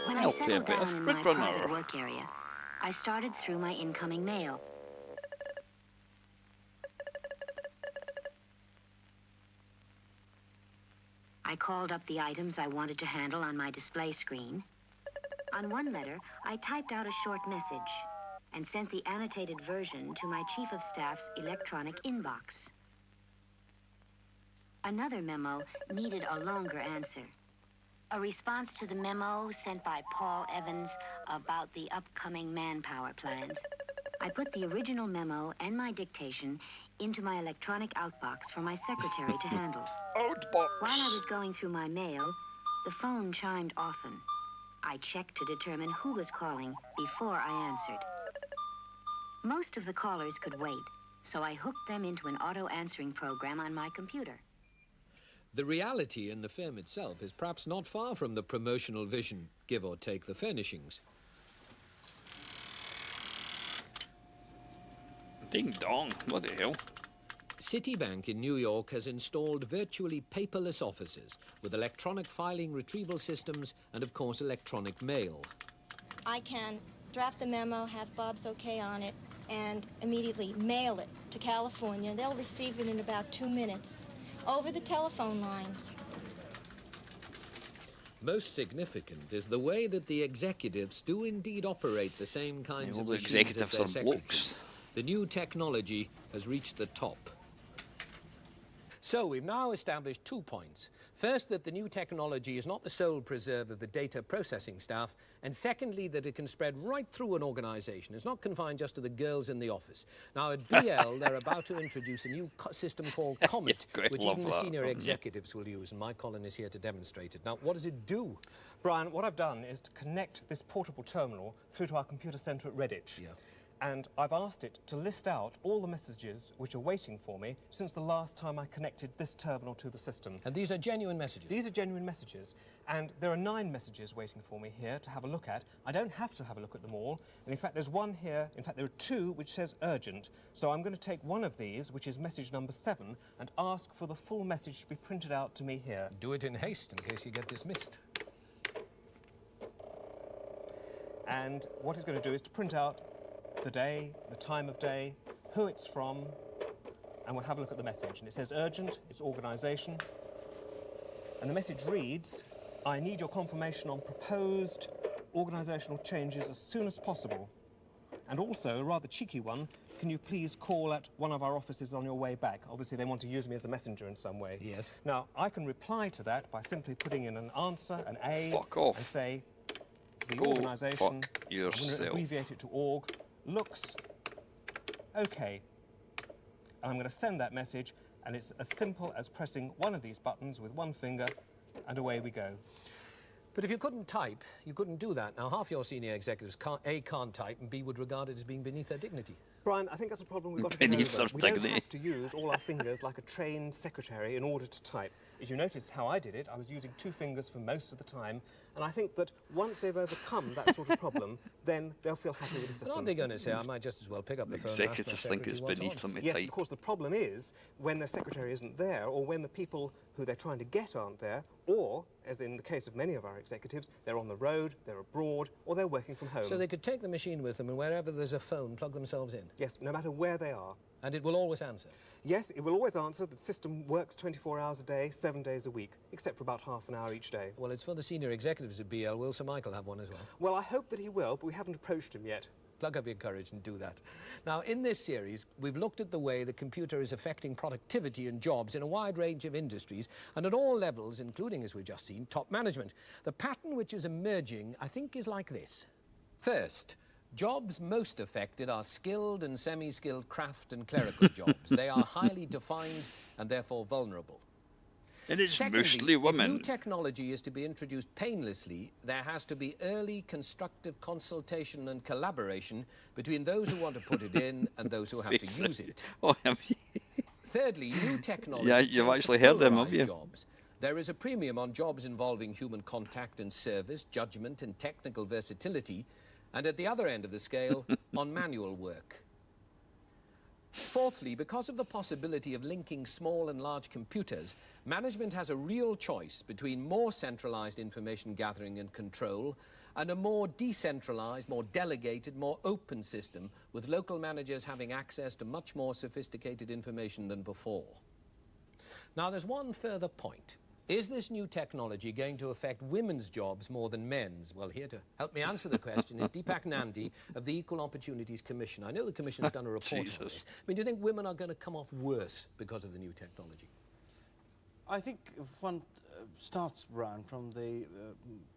When I'll I play a settled bit down of in Grid my Runner. private work area, I started through my incoming mail. I called up the items I wanted to handle on my display screen. On one letter, I typed out a short message and sent the annotated version to my Chief of Staff's electronic inbox. Another memo needed a longer answer. A response to the memo sent by Paul Evans about the upcoming manpower plans. I put the original memo and my dictation into my electronic outbox for my secretary to handle. Outbox. While I was going through my mail, the phone chimed often. I checked to determine who was calling before I answered. Most of the callers could wait, so I hooked them into an auto-answering program on my computer. The reality in the firm itself is perhaps not far from the promotional vision, give or take the furnishings. Ding dong. What the hell? Citibank in New York has installed virtually paperless offices with electronic filing retrieval systems and, of course, electronic mail. I can draft the memo, have Bob's okay on it, and immediately mail it to California. They'll receive it in about 2 minutes over the telephone lines. Most significant is the way that the executives do indeed operate the same kinds All of the machines executives as their are blokes. secretaries. The new technology has reached the top. So we've now established 2 points. First, that the new technology is not the sole preserve of the data processing staff, and secondly, that it can spread right through an organisation. It's not confined just to the girls in the office. Now, at BL, they're about to introduce a new system called Comet, which even the senior executives will use, and my Colin is here to demonstrate it. Now, what does it do? Brian, what I've done is to connect this portable terminal through to our computer centre at Redditch. Yeah. and I've asked it to list out all the messages which are waiting for me since the last time I connected this terminal to the system. And these are genuine messages? These are genuine messages, and there are 9 messages waiting for me here to have a look at. I don't have to have a look at them all, and in fact there's one here, in fact there are 2 which says urgent, so I'm going to take one of these, which is message number 7, and ask for the full message to be printed out to me here. Do it in haste in case you get dismissed. And what it's going to do is to print out the day, the time of day, who it's from, and we'll have a look at the message. And it says urgent, it's organisation, and the message reads, I need your confirmation on proposed organisational changes as soon as possible. And also, a rather cheeky one, can you please call at one of our offices on your way back? Obviously, they want to use me as a messenger in some way. Yes. Now, I can reply to that by simply putting in an answer, an A, Fuck off. and say, the Go organisation, fuck I'm going to yourself. abbreviate it to org, looks okay. And I'm going to send that message, and it's as simple as pressing one of these buttons with one finger, and away we go. But if you couldn't type, you couldn't do that. Now, half your senior executives can't type, and B, would regard it as being beneath their dignity. Brian, I think that's a problem we've got to Beneath get over. their We don't dignity. have to use all our fingers like a trained secretary in order to type. As you notice how I did it, I was using 2 fingers for most of the time, and I think that once they've overcome that sort of problem, then they'll feel happy with the system. But aren't they going to say, I might just as well pick up the phone and ask my Executives think secretary it's what's beneath on? them to Yes, type. of course, the problem is when the secretary isn't there, or when the people who they're trying to get aren't there, or, as in the case of many of our executives, they're on the road, they're abroad, or they're working from home. So they could take the machine with them, and wherever there's a phone, plug themselves in? Yes, no matter where they are. And it will always answer? Yes, it will always answer. The system works 24 hours a day, 7 days a week, except for about half an hour each day. Well, it's for the senior executives at BL. Will Sir Michael have one as well? Well, I hope that he will, but we haven't approached him yet. Plug up your courage and do that. Now, in this series, we've looked at the way the computer is affecting productivity and jobs in a wide range of industries and at all levels, including, as we've just seen, top management. The pattern which is emerging, I think, is like this. First, jobs most affected are skilled and semi-skilled craft and clerical jobs. They are highly defined and therefore vulnerable. And it's Secondly, mostly if women. new technology is to be introduced painlessly, there has to be early constructive consultation and collaboration between those who want to put it in and those who have to use it. Oh, have you? Thirdly, new technology Yeah, you've tends to actually heard them, have polarize you? jobs. There is a premium on jobs involving human contact and service, judgment and technical versatility, and at the other end of the scale, on manual work. Fourthly, because of the possibility of linking small and large computers, management has a real choice between more centralized information gathering and control and a more decentralized, more delegated, more open system with local managers having access to much more sophisticated information than before. Now, there's one further point. Is this new technology going to affect women's jobs more than men's? Well, here to help me answer the question is Deepak Nandi of the Equal Opportunities Commission. I know the Commission has done a report on this. I mean, do you think women are going to come off worse because of the new technology? I think one starts, Brian, from the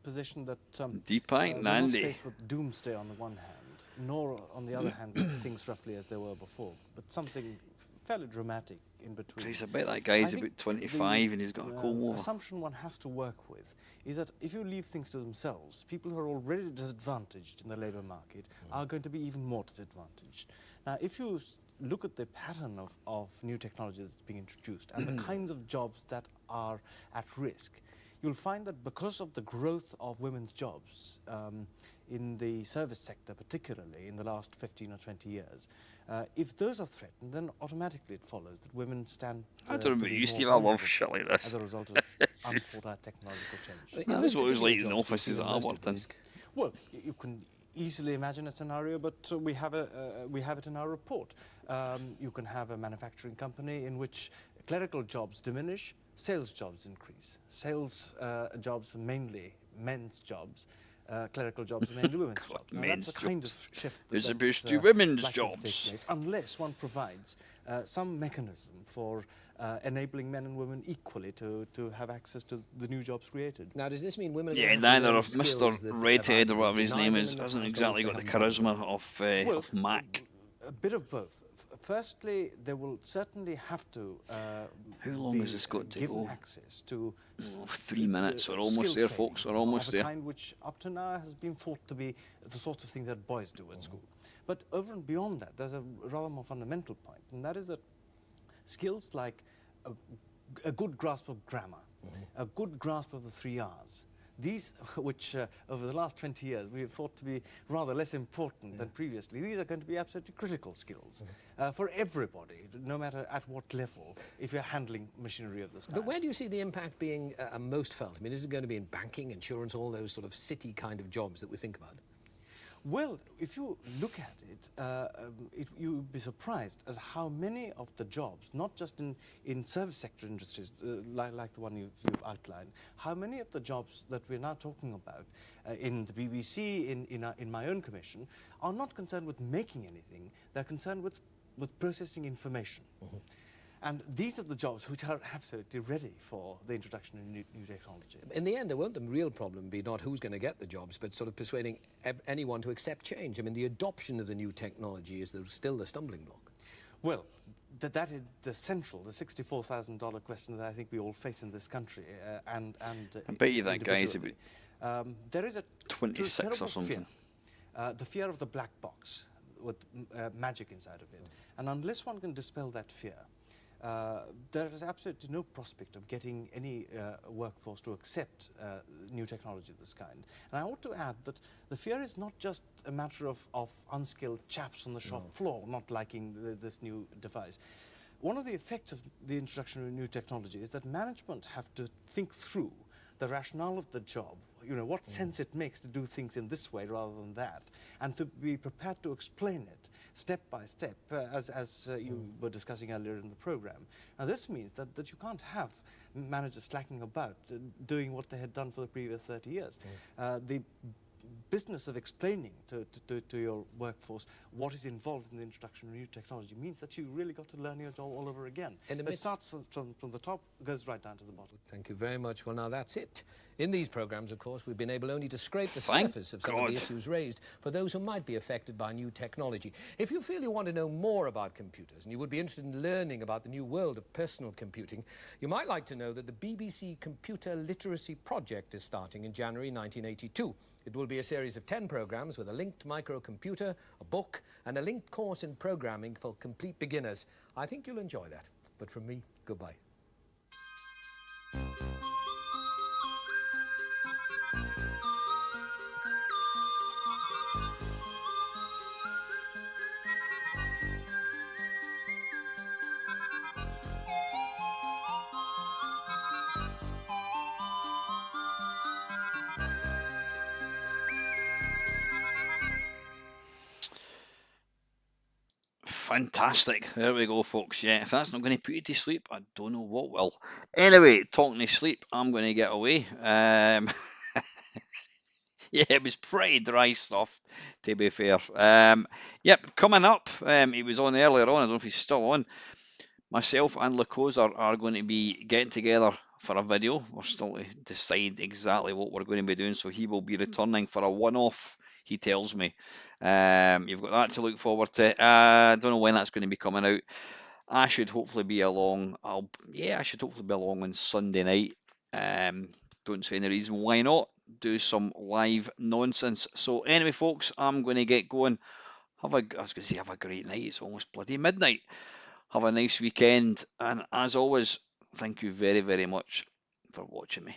position that Deepak we're Nandi. not faced with doomsday on the one hand, nor on the other hand with things roughly as they were before, but something fairly dramatic in between. Jeez, I bet that guy's about 25 and he's got a comb over. The assumption one has to work with is that if you leave things to themselves, people who are already disadvantaged in the labour market are going to be even more disadvantaged. Now, if you look at the pattern of new technology that's being introduced and the kinds of jobs that are at risk, you'll find that because of the growth of women's jobs in the service sector, particularly in the last 15 or 20 years, if those are threatened, then automatically it follows that women stand I don't know about to be you, more Steve, I love vulnerable shit like this. as a result of unthought out technological change. That was what it was like in the offices that I worked in. Well, you can easily imagine a scenario, but we have it in our report. You can have a manufacturing company in which clerical jobs diminish, sales jobs increase. Sales jobs are mainly men's jobs. Clerical jobs are mainly women's jobs. Now, that's the kind of shift As that's opposed to women's likely to take jobs. place, unless one provides some mechanism for enabling men and women equally to have access to the new jobs created. Now, does this mean women are Yeah, going to have to neither learn of skills Mr. that Redhead or have whatever his denied name them is in the hasn't past, or exactly if got they the haven't done charisma of Mac. A bit of both. firstly, they will certainly have to How long has this got to given go? access to 3 minutes. We're almost skill there, training folks. We're almost of a there. kind which up to now has been thought to be the sorts of things that boys do at school. But over and beyond that, there's a rather more fundamental point, and that is that skills like a good grasp of grammar, a good grasp of the 3 R's, these, which over the last 20 years we have thought to be rather less important than previously, these are going to be absolutely critical skills for everybody, no matter at what level, if you're handling machinery of this kind. But where do you see the impact being most felt? I mean, is it going to be in banking, insurance, all those sort of city kind of jobs that we think about? Well, if you look at it, you'll be surprised at how many of the jobs, not just in service sector industries like the one you've outlined, how many of the jobs that we're now talking about in the BBC, in my own commission, are not concerned with making anything, they're concerned with processing information. And these are the jobs which are absolutely ready for the introduction of new technology. In the end, there won't the real problem be not who's going to get the jobs, but sort of persuading anyone to accept change. I mean, the adoption of the new technology is still the stumbling block. Well, that is the central, the $64,000 question that I think we all face in this country. I bet you that guy's about there is a 26 or something. Fear, the fear of the black box with magic inside of it. And unless one can dispel that fear, there is absolutely no prospect of getting any workforce to accept new technology of this kind. And I ought to add that the fear is not just a matter of unskilled chaps on the shop floor not liking this new device. One of the effects of the introduction of new technology is that management have to think through the rationale of the job, you know, what sense it makes to do things in this way rather than that, and to be prepared to explain it step by step, as you were discussing earlier in the program. Now this means that you can't have managers slacking about doing what they had done for the previous 30 years. The business of explaining to your workforce what is involved in the introduction of new technology means that you really got to learn your job all over again. It starts from the top, goes right down to the bottom. Thank you very much. Well, now that's it. In these programmes, of course, we've been able only to scrape the surface of some of the issues raised for those who might be affected by new technology. If you feel you want to know more about computers and you would be interested in learning about the new world of personal computing, you might like to know that the BBC Computer Literacy Project is starting in January 1982. It will be a series of 10 programmes with a linked microcomputer, a book, and a linked course in programming for complete beginners. I think you'll enjoy that. But from me, goodbye. Fantastic. There we go, folks. Yeah, if that's not going to put you to sleep, I don't know what will. Anyway, talking of sleep, I'm going to get away. Yeah, it was pretty dry stuff, to be fair. Yep, coming up, he was on earlier on, I don't know if he's still on. Myself and Lacosa are going to be getting together for a video. We're still to decide exactly what we're going to be doing, so he will be returning for a one-off, he tells me. You've got that to look forward to. I don't know when that's going to be coming out. I should hopefully be along. I should hopefully be along on Sunday night. Don't see any reason why not. Do some live nonsense. So anyway, folks, I'm going to get going. Have a great night. It's almost bloody midnight. Have a nice weekend, and as always, thank you very, very much for watching me.